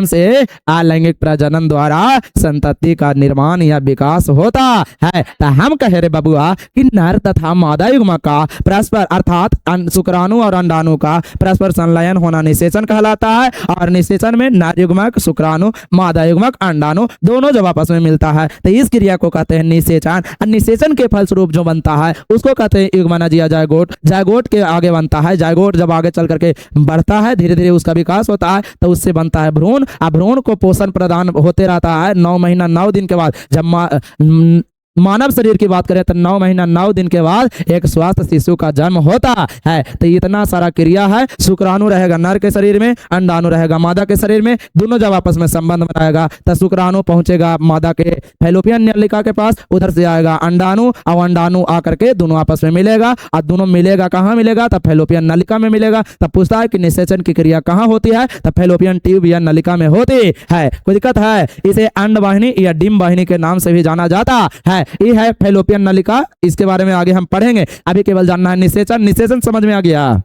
से अलैंगिक प्रजनन द्वारा संतति का निर्माण या विकास होता है। तो हम कह रहे बबुआ कि नर तथा मादा युग्मक का परस्पर, अर्थात शुक्राणु और अंडाणु का परस्पर संलयन होना निषेचन कहलाता है। और निषेचन में नर युग्मक, शुक्राणु, मादा युग्मक, अंडाणु दोनों जब आपस में मिलता है तो इस क्रिया को कहते हैं निषेचन। और निषेचन के फलस्वरूप जो बनता है उसको कहते हैं युग्मनज या जायगोट। जायगोट के आगे बनता है, जायगोट जब आगे चल करके बढ़ता है, धीरे धीरे उसका विकास होता है, तो उससे बनता है भ्रूण। अब भ्रूण को पोषण प्रदान होते रहता है 9 महीना 9 दिन के बाद। जब मानव शरीर की बात करें तो 9 महीना 9 दिन के बाद एक स्वस्थ शिशु का जन्म होता है। तो इतना सारा क्रिया है। शुक्राणु रहेगा नर के शरीर में, अंडाणु रहेगा मादा के शरीर में, दोनों जब आपस में संबंध बनाएगा तो शुक्राणु पहुंचेगा मादा के फैलोपियन नलिका के पास, उधर से आएगा अंडाणु, और अंडाणु आकर के दोनों आपस में मिलेगा। और दोनों मिलेगा कहाँ मिलेगा? तब फैलोपियन नलिका में मिलेगा। तब पूछता है कि निषेचन की क्रिया कहाँ होती है? तब फैलोपियन ट्यूब या नलिका में होती है। कोई दिक्कत है? इसे अंड वाहिनी या डिंब वाहिनी के नाम से भी जाना जाता है। ये है फैलोपियन नलिका। इसके बारे में आगे हम पढ़ेंगे, अभी केवल जानना है निषेचन। निषेचन समझ में आ गया?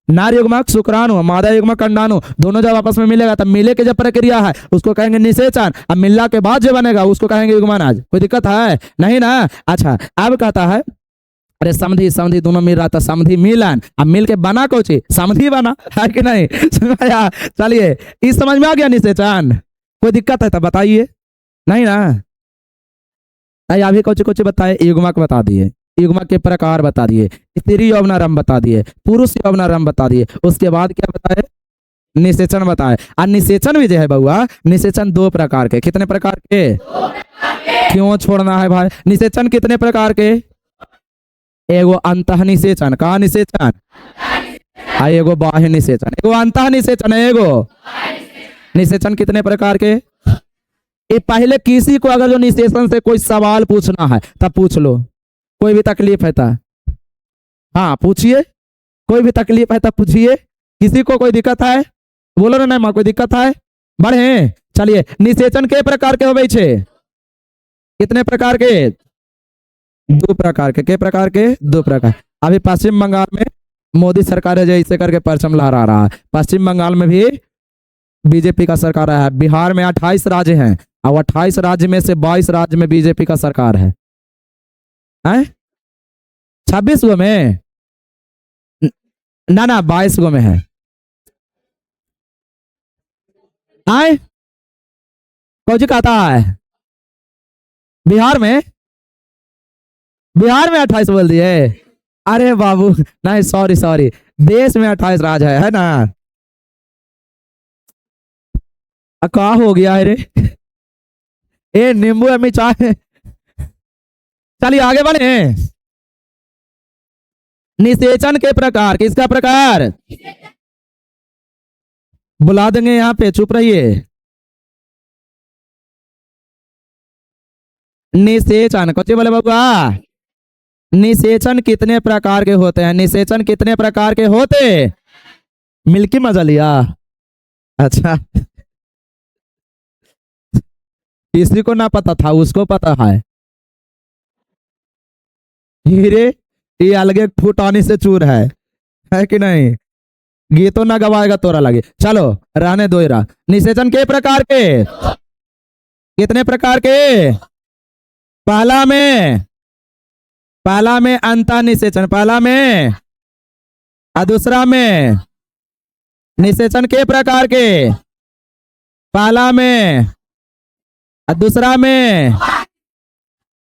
नर युग्मक, शुक्राणु, मादा युग्मक, अंडाणु दोनों जब आपस में मिलेगा तब मिले के जब प्रक्रिया है उसको कहेंगे निषेचन। अब मिलने के बाद जो बनेगा उसको कहेंगे युग्मनज। कोई दिक्कत है? नहीं ना? अच्छा, अब कहता है अरे समधी समधी दोनों मिल रहा था, समधी मिलन। अब मिल के बना कुछ, समधी बना, है कि नहीं? चलिए, इस समझ में आ गया निषेचन? कोई दिक्कत है तो बताइए। नहीं ना? अभी कुछ कुछ बताए, युग्मक बता दिए, युग्मक के प्रकार बता दिए, स्त्री यौवनारंभ बता दिए, पुरुष यौवनारंभ बता दिए। उसके बाद क्या बताए? निषेचन बताए। और निषेचन भी जो है बउआ, निषेचन 2 प्रकार के। कितने प्रकार के? क्यों छोड़ना है भाई? निषेचन कितने प्रकार के? एगो अंतः निषेचन। का निषेचन? एगो बाह्य निषेचन। एगो अंतः निषेचन, एगो निषेचन कितने प्रकार के? ये पहले किसी को अगर जो निषेचन से कोई सवाल पूछना है तब पूछ लो। कोई भी तकलीफ है तो हाँ पूछिए, कोई भी तकलीफ है तब पूछिए। किसी को कोई दिक्कत है बोलो ना, नहीं माँ कोई दिक्कत है? बढ़े। चलिए, निषेचन के प्रकार के होवे छे? कितने प्रकार के? 2 प्रकार के। प्रकार के? 2 प्रकार। अभी पश्चिम बंगाल में मोदी सरकार है जैसे करके परचम लहरा रहा है। पश्चिम बंगाल में भी बीजेपी का सरकार है। बिहार में 28 राज्य हैं और 28 राज्य में से 22 राज्य में बीजेपी का सरकार है। 26 गो में ना 22 गो में है। आए कौन कहता है? बिहार में 28 बोल दिए। अरे बाबू नहीं, सॉरी, देश में 28 राज्य है ना? का हो गया है रे? ए नींबू अम्मी चाय। चलिए आगे बढ़े। निषेचन के प्रकार। किसका प्रकार? बुला देंगे यहाँ पे, चुप रहिए। निषेचन कौन बोले बाबा? निषेचन कितने प्रकार के होते हैं? निषेचन कितने प्रकार के होते? मिल्की मजा लिया? अच्छा किसी को ना पता था, उसको पता है। हीरे ये अलगे फुटानी से चूर है कि नहीं। गीतों ना गवाएगा तोरा लगे। चलो रहने दो इरा। निषेचन के प्रकार के, कितने प्रकार के? पहला में, पहला में अंतः निषेचन, पहला में। और दूसरा में निषेचन के प्रकार के, पहला में और दूसरा में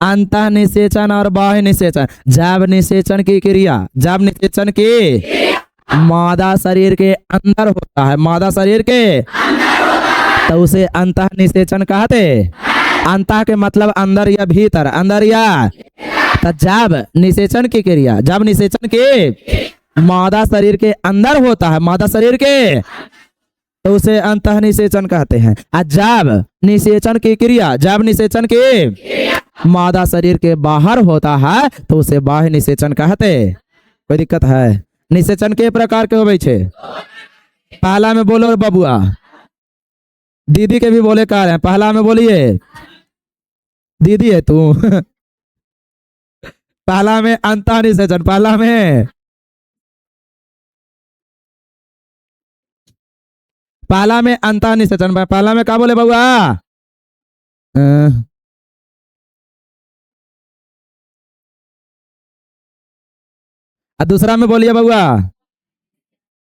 अंतः निषेचन और बाह्य निषेचन। जब निषेचन की क्रिया, जब निषेचन की मादा शरीर के अंदर होता है, मादा शरीर के, तो उसे अंतः निषेचन कहते। अंतः के मतलब अंदर या भीतर, अंदर या। तो जब निषेचन की क्रिया, जब निषेचन के मादा शरीर के अंदर होता है, मादा शरीर के, तो उसे अंतः निषेचन कहते हैं। और जब निषेचन की क्रिया, जब निषेचन के मादा शरीर के बाहर होता है, तो उसे बाह्य निषेचन कहते। कोई दिक्कत है? निषेचन के प्रकार के होवे छे। पहला में बोलो बबुआ, दीदी के भी बोले कह रहे हैं, पहला में बोलिए। दीदी है तू। पहला में अंतः निषेचन, पहला में, पहला में अंतः निषेचन, पहला में क्या बोले बबुआ? और दूसरा में बोलिए बबुआ,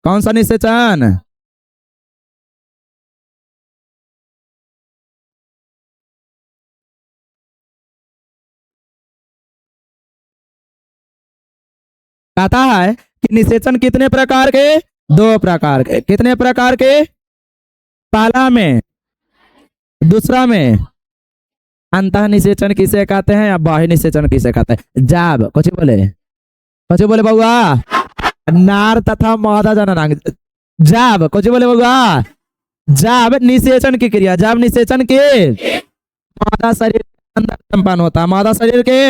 कौन सा निषेचन? कहता है कि निषेचन कितने प्रकार के? दो प्रकार के। कितने प्रकार के? पहला में, दूसरा में। अंतः निषेचन किसे कहते हैं या बाह्य निषेचन किसे कहते हैं? जब कुछ बोले, कुछ बोले बउआ? नार तथा मादा जननांग। जब कुछ बोले बउआ? जब निषेचन की क्रिया, जब निषेचन के मादा शरीर के अंदर संपन्न होता है, मादा शरीर के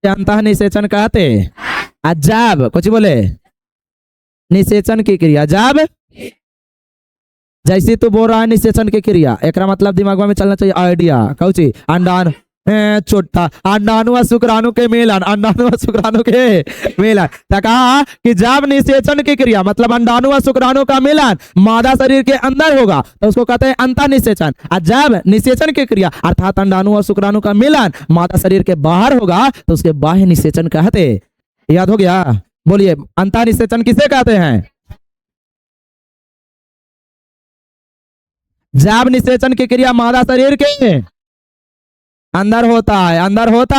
अंतः निषेचन कहते। जब कुछ बोले निषेचन की क्रिया, जब, जैसे तू बोल रहा है निषेचन की क्रिया, एक मतलब दिमाग में चलना चाहिए आइडिया। कौची? अंडान छोटा अंडाणु और शुक्राणु के मिलन, अंडाणु और शुक्राणु के मिलन। तो कहा कि जब निषेचन की क्रिया मतलब अंडाणु और शुक्राणु का मिलन मादा शरीर के अंदर होगा, तो उसको कहते हैं अंतः निषेचन। और जब निषेचन की क्रिया अर्थात अंडाणु और शुक्राणु का मिलन मादा शरीर के बाहर होगा, तो उसके बाह्य निषेचन कहते। याद हो गया? बोलिए, अंतः निषेचन किसे कहते हैं? जब निषेचन की क्रिया मादा शरीर के अंदर होता है, अंदर होता,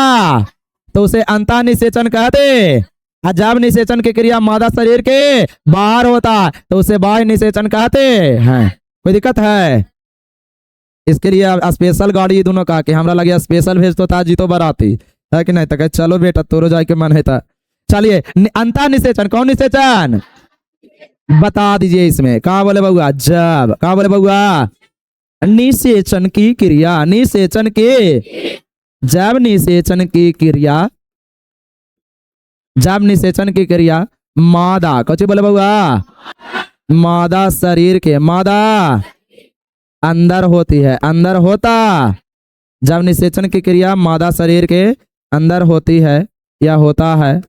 तो उसे अंतः निषेचन कहते। और जब निषेचन की क्रिया मादा शरीर के बाहर होता है, तो उसे बाह्य निषेचन कहते हैं। कोई दिक्कत है? इसके लिए स्पेशल गाड़ी दोनों का कि हमरा लगे स्पेशल भेज तो था जीतो बराती है कि नहीं। तो चलो बेटा तोरो जाए के मन है था। चलिए, अंतः निषेचन, कौन निषेचन बता दीजिए इसमें? कहा बोले बउआ? जब। कहा बोले बउआ? निषेचन की क्रिया, निषेचन के, जब निषेचन की क्रिया, जब निषेचन की क्रिया मादा, कुछ बोले बउआ? मादा शरीर के, मादा अंदर होती है, अंदर होता। जब निषेचन की क्रिया मादा शरीर के अंदर होती है या होता है,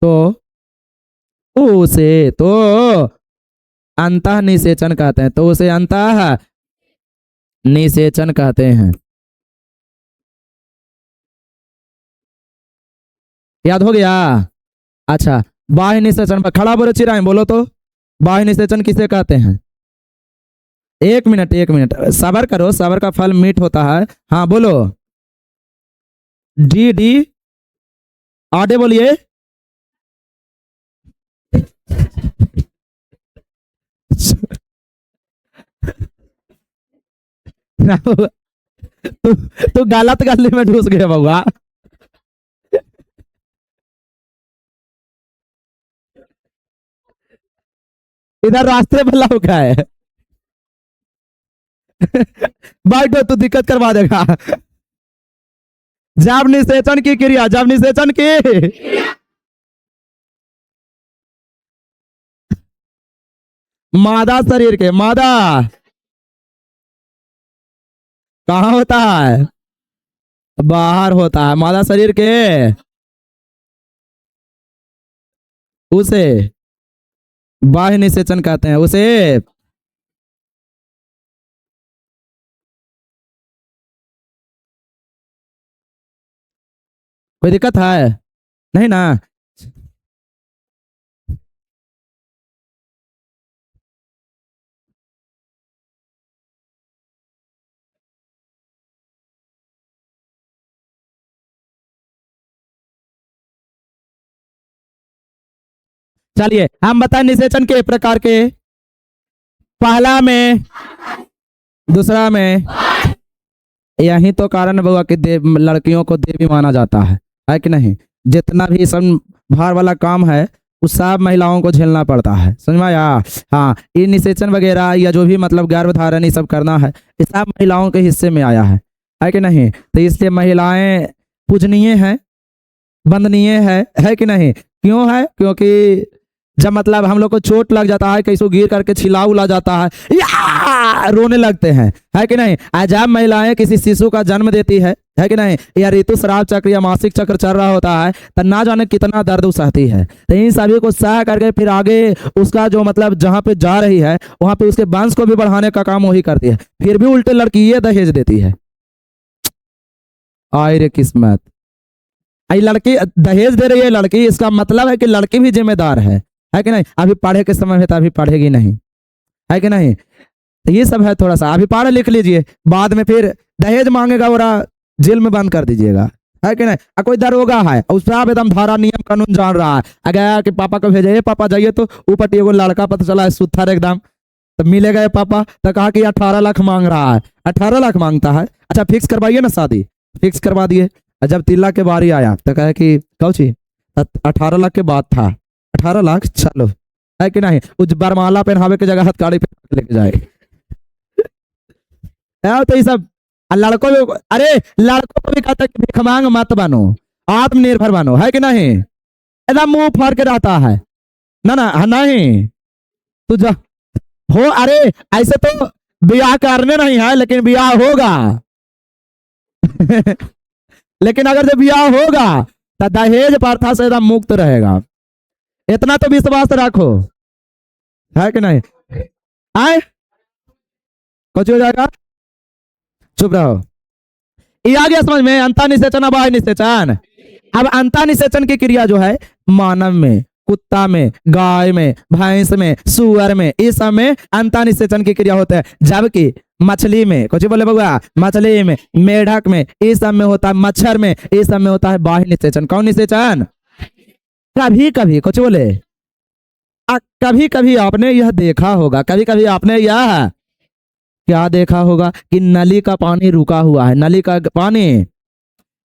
तो उसे तो अंतः निषेचन कहते हैं। तो उसे अंतः निषेचन कहते हैं। याद हो गया? अच्छा, बाह्य निषेचन पर खड़ा बोलो चिराई, बोलो तो बाह्य निषेचन किसे कहते हैं? एक मिनट, एक मिनट सबर करो, सबर का फल मीठ होता है। हाँ बोलो। डी डी आडे बोलिए। तू गलत गली में घुस गया बउआ। इधर रास्ते में लौका है। बैठो, तू दिक्कत करवा देगा। जब निषेचन की क्रिया, जब निषेचन की मादा शरीर के, मादा कहाँ होता है? बाहर होता है। मादा शरीर के उसे बाह्य निषेचन कहते हैं। उसे कोई दिक्कत है? नहीं ना? चलिए हम बताएं निषेचन के प्रकार के। पहला में, दूसरा में। यही तो कारण हुआ कि देव लड़कियों को देवी माना जाता है कि नहीं? जितना भी सब भार वाला काम है उस सब महिलाओं को झेलना पड़ता है, समझ में आया? हाँ, ये निषेचन वगैरह या जो भी मतलब गर्भधारण ये सब करना है, ये सब महिलाओं के हिस्से में आया है कि नहीं? तो इसलिए महिलाएं पूजनीय हैं, वंदनीय है कि नहीं? क्यों है? क्योंकि जब मतलब हम लोग को चोट लग जाता है, कैसे गिर करके छिला उला जाता है, या रोने लगते हैं, है कि नहीं? आज जब महिलाएं किसी शिशु का जन्म देती है कि नहीं, या ऋतुस्राव चक्र या मासिक चक्र चल रहा होता है, तो ना जाने कितना दर्द वो सहती है। तो इन सभी को सह करके फिर आगे उसका जो मतलब जहाँ पे जा रही है वहां पे उसके वंश को भी बढ़ाने का काम वही करती है। फिर भी उल्टे लड़की ये दहेज देती है। आय रे किस्मत! आई लड़की दहेज दे रही है लड़की, इसका मतलब है कि लड़की भी जिम्मेदार है कि नहीं? अभी पढ़े के समय है तो अभी पढ़ेगी नहीं, है कि नहीं? तो ये सब है, थोड़ा सा अभी पढ़ लिख लीजिए, बाद में फिर दहेज मांगेगा और जेल में बंद कर दीजिएगा, है कि नहीं? कोई दरोगा है उसका एकदम धारा नियम कानून जान रहा है, अगर कि पापा को भेजे, पापा जाइए तो ऊपर एगो लड़का पता चला है सुथर एकदम, तो मिलेगा ये पापा, तो कहा कि 18 लाख मांग रहा है। 18 लाख मांगता है? अच्छा फिक्स करवाइए ना, शादी फिक्स करवा दिए। जब तिल्ला के बारी आया तो कहे कि कौची 18 लाख के बाद था, 18 लाख चलो, है कि नहीं? उस बरमाला पहनावे के जगह हथकड़ी पे लेके जाए। तो ये सब लड़कों को, अरे लड़कों को भी कहता है कि भिखमांग मत बनो, आत्मनिर्भर बनो, है कि नहीं? एकदम मुंह फाड़ के रहता है ना ना, नहीं तू जा हो। अरे ऐसे तो ब्याह करने नहीं है, लेकिन ब्याह होगा। लेकिन अगर जब ब्याह होगा तो दहेज प्रथा से एकदम मुक्त रहेगा, इतना तो विश्वास रखो, है कि नहीं? आए कुछ हो जाएगा, चुप रहो। ये आ गया समझ में? अंतः निषेचन अब बाह्य निषेचन। अब अंतः निषेचन की क्रिया जो है मानव में, कुत्ता में, गाय में, भैंस में, सुअर में, इस सब में अंतः निषेचन की क्रिया होता है। जबकि मछली में, कुछ बोले बउआ, मछली में, मेढक में, इस सब में होता है, मच्छर में, इस सब में होता है बाह्य निषेचन। कौन निषेचन? कभी कभी कुछ बोले, कभी कभी आपने यह देखा होगा, कभी कभी आपने यह क्या देखा होगा कि नली का पानी रुका हुआ है, नली का पानी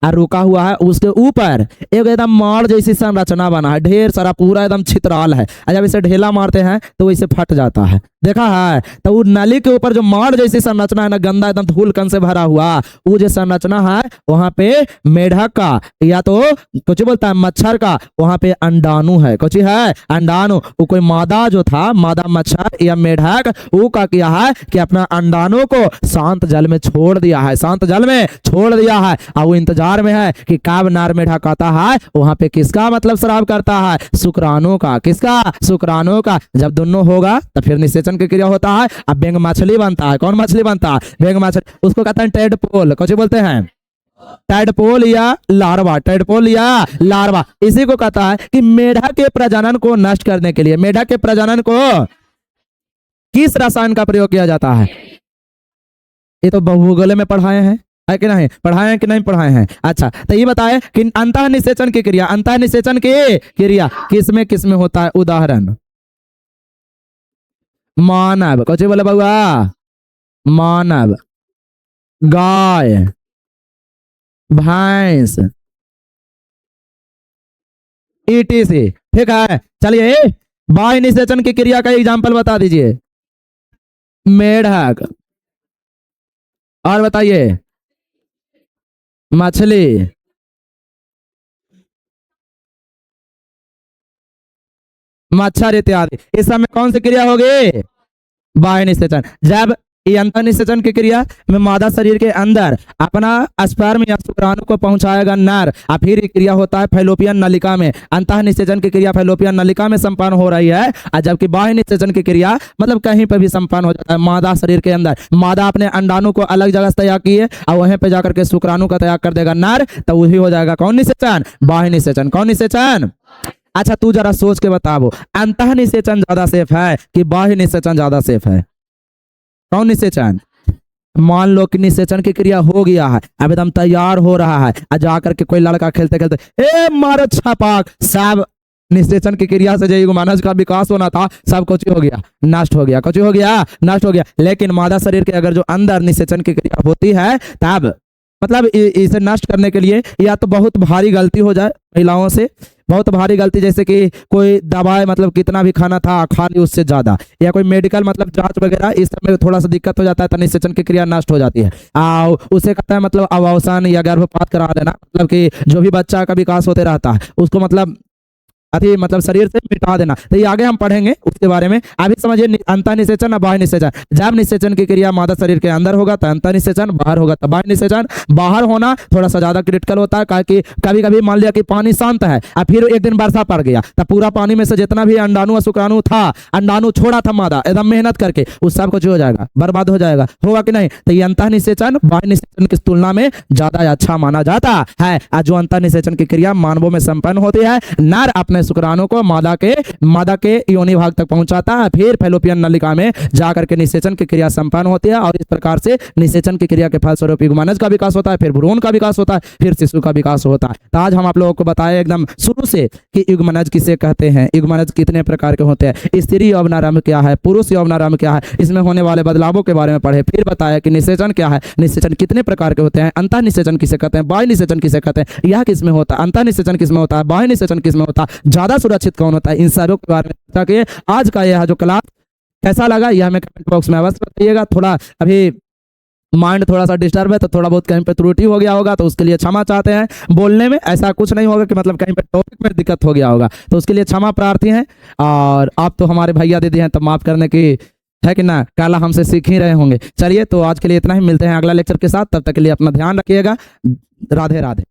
रुका हुआ है, उसके ऊपर एक एकदम माड़ जैसी संरचना बना है, ढेर सारा पूरा एकदम छितराल है, जब इसे ढेला मारते हैं तो इसे फट जाता है, देखा है? तो वो नली के ऊपर जो माड़ जैसी संरचना है ना, गंदा एकदम धूल कण से भरा हुआ, वो जो संरचना है वहां पे मेढक का या तो कुछ बोलता है मच्छर का वहां पे अंडाणु है, कुछ है अंडाणु। वो कोई मादा जो था, मादा मच्छर या मेढक, वो का किया है कि अपना अंडाणु को शांत जल में छोड़ दिया है, शांत जल में छोड़ दिया है, और वो इंतजार में है कि कब नर मेढक आता है वहां पे किसका मतलब श्राप करता है, शुक्राणु का। किसका? शुक्राणु का। जब दोनों होगा तो फिर निषेचन की क्रिया होता है। अब बेंग मछली बनता है। कौन मछली बनता है? बेंग मछली, उसको कहते हैं टेडपोल, कुछ बोलते हैं टेडपोल या लार्वा, टेडपोल या लार्वा। इसी को कहता है कि मेढक के प्रजनन को नष्ट करने के लिए, मेढक के प्रजनन को किस रसायन का प्रयोग किया जाता है? ये तो भूगोल में पढ़ाए हैं, है कि नहीं? पढ़ाए हैं कि नहीं पढ़ाए हैं? अच्छा तो ये बताए कि अंतः निषेचन की क्रिया, अंतः निषेचन की क्रिया किसमें किसमें होता है? उदाहरण मानव, कुछ बोले बउआ, मानव, गाय, भैंस, ईटीसी। ठीक है, चलिए बाह्य निषेचन की क्रिया का एग्जाम्पल बता दीजिए। मेढक, और बताइए मछली, मच्छर इत्यादि। इस सब में कौन सी क्रिया होगी? बाह्य निषेचन। जब ये अंतःनिषेचन की क्रिया में मादा शरीर के अंदर अपना स्पर्म या शुक्राणु को पहुंचाएगा नर, और फिर ये क्रिया होता है फैलोपियन नलिका में। अंतःनिषेचन की क्रिया फैलोपियन नलिका में संपन्न हो रही है, और जबकि बाह्य निषेचन की क्रिया मतलब कहीं पर भी संपन्न हो जाता है मादा शरीर के अंदर। मादा अपने अंडाणु को अलग जगह से तैयार किए और वहीं पे जाकर के शुक्राणु का तैयार कर देगा नर, तो वही हो जाएगा कौन निषेचन? बाह्य निषेचन। कौन निषेचन? अच्छा तू जरा सोच के बताओ, अंतःनिषेचन ज्यादा सेफ है कि बाह्य निषेचन ज्यादा सेफ है? कौन निषेचन? मान लो कि निषेचन की क्रिया हो गया है, अब एकदम तैयार हो रहा है, और जाकर के कोई लड़का खेलते खेलते ए मारो छपाक, सब निषेचन की क्रिया से जो मानस का विकास होना था सब कुछ हो गया, नष्ट हो गया। कुछ हो गया, नष्ट हो गया। लेकिन मादा शरीर के अगर जो अंदर निषेचन की क्रिया होती है, तब मतलब इसे नष्ट करने के लिए या तो बहुत भारी गलती हो जाए महिलाओं से, बहुत भारी गलती, जैसे कि कोई दवाई मतलब कितना भी खाना था खा ली उससे ज्यादा, या कोई मेडिकल मतलब जांच वगैरह, इस समय थोड़ा सा दिक्कत हो जाता है तो निषेचन की क्रिया नष्ट हो जाती है। उसे कहता है मतलब अवसान या गर्भपात करा देना, मतलब कि जो भी बच्चा का विकास होते रहता है उसको मतलब अति मतलब शरीर से मिटा देना। तो ये आगे हम पढ़ेंगे उसके बारे में। अभी समझिए अंतःनिषेचन और बाह्य निषेचन। जब निषेचन की क्रिया मादा शरीर के अंदर होगा तो अंतःनिषेचन, बाहर होगा तो बाह्य निषेचन। बाहर होना थोड़ा सा ज्यादा क्रिटिकल होता है, क्योंकि कभी कभी मान लिया कि पानी शांत है और फिर एक दिन वर्षा पड़ गया, तो पूरा पानी में से जितना भी अंडाणु और शुक्राणु था, अंडाणु छोड़ा था मादा एकदम मेहनत करके, उस सब कुछ हो जाएगा, बर्बाद हो जाएगा। होगा कि नहीं? तो ये अंतःनिषेचन बाह्य निषेचन की तुलना में ज्यादा अच्छा माना जाता है। और जो अंतःनिषेचन की क्रिया मानवों में संपन्न होती है, नर अपने शुक्राणु को मादा के योनि भाग तक पहुंचाता है, फिर फैलोपियन नलिका में जाकर के निषेचन की क्रिया संपन्न होती है, और इस प्रकार से निषेचन की क्रिया के फलस्वरूप युग्मनज का विकास होता है, फिर भ्रूण का विकास होता है, फिर शिशु का विकास होता है। तो आज हम आप लोगों को बताए एकदम शुरू से कि युग्मनज किसे कहते हैं, युग्मनज कितने प्रकार के होते हैं, स्त्री यौवनारंभ क्या है, पुरुष यौवनारंभ क्या है, इसमें होने वाले बदलावों के बारे में पढ़े, फिर बताया कि निषेचन क्या है, निषेचन कितने प्रकार के होते हैं, अंतःनिषेचन किसे कहते हैं, बाह्य निषेचन किसे कहते हैं, यह किसमें होता है, अंतःनिषेचन किसमें होता है, बाह्य निषेचन किसमें होता है, ज्यादा सुरक्षित कौन होता है, इन सबों के बारे में चर्चा किए। आज का यह जो क्लास कैसा लगा यह हमें कमेंट बॉक्स में अवश्य बताइएगा। थोड़ा अभी माइंड थोड़ा सा डिस्टर्ब है, तो थोड़ा बहुत कहीं पे त्रुटि हो गया होगा तो उसके लिए क्षमा चाहते हैं। बोलने में ऐसा कुछ नहीं होगा कि मतलब कहीं पे टॉपिक में दिक्कत हो गया होगा, तो उसके लिए क्षमा प्रार्थी हैं। और आप तो हमारे भैया दीदी हैं तो माफ करने की है कि ना, काला हमसे सीख ही रहे होंगे। चलिए तो आज के लिए इतना ही, मिलते हैं अगला लेक्चर के साथ, तब तक के लिए अपना ध्यान रखिएगा। राधे राधे।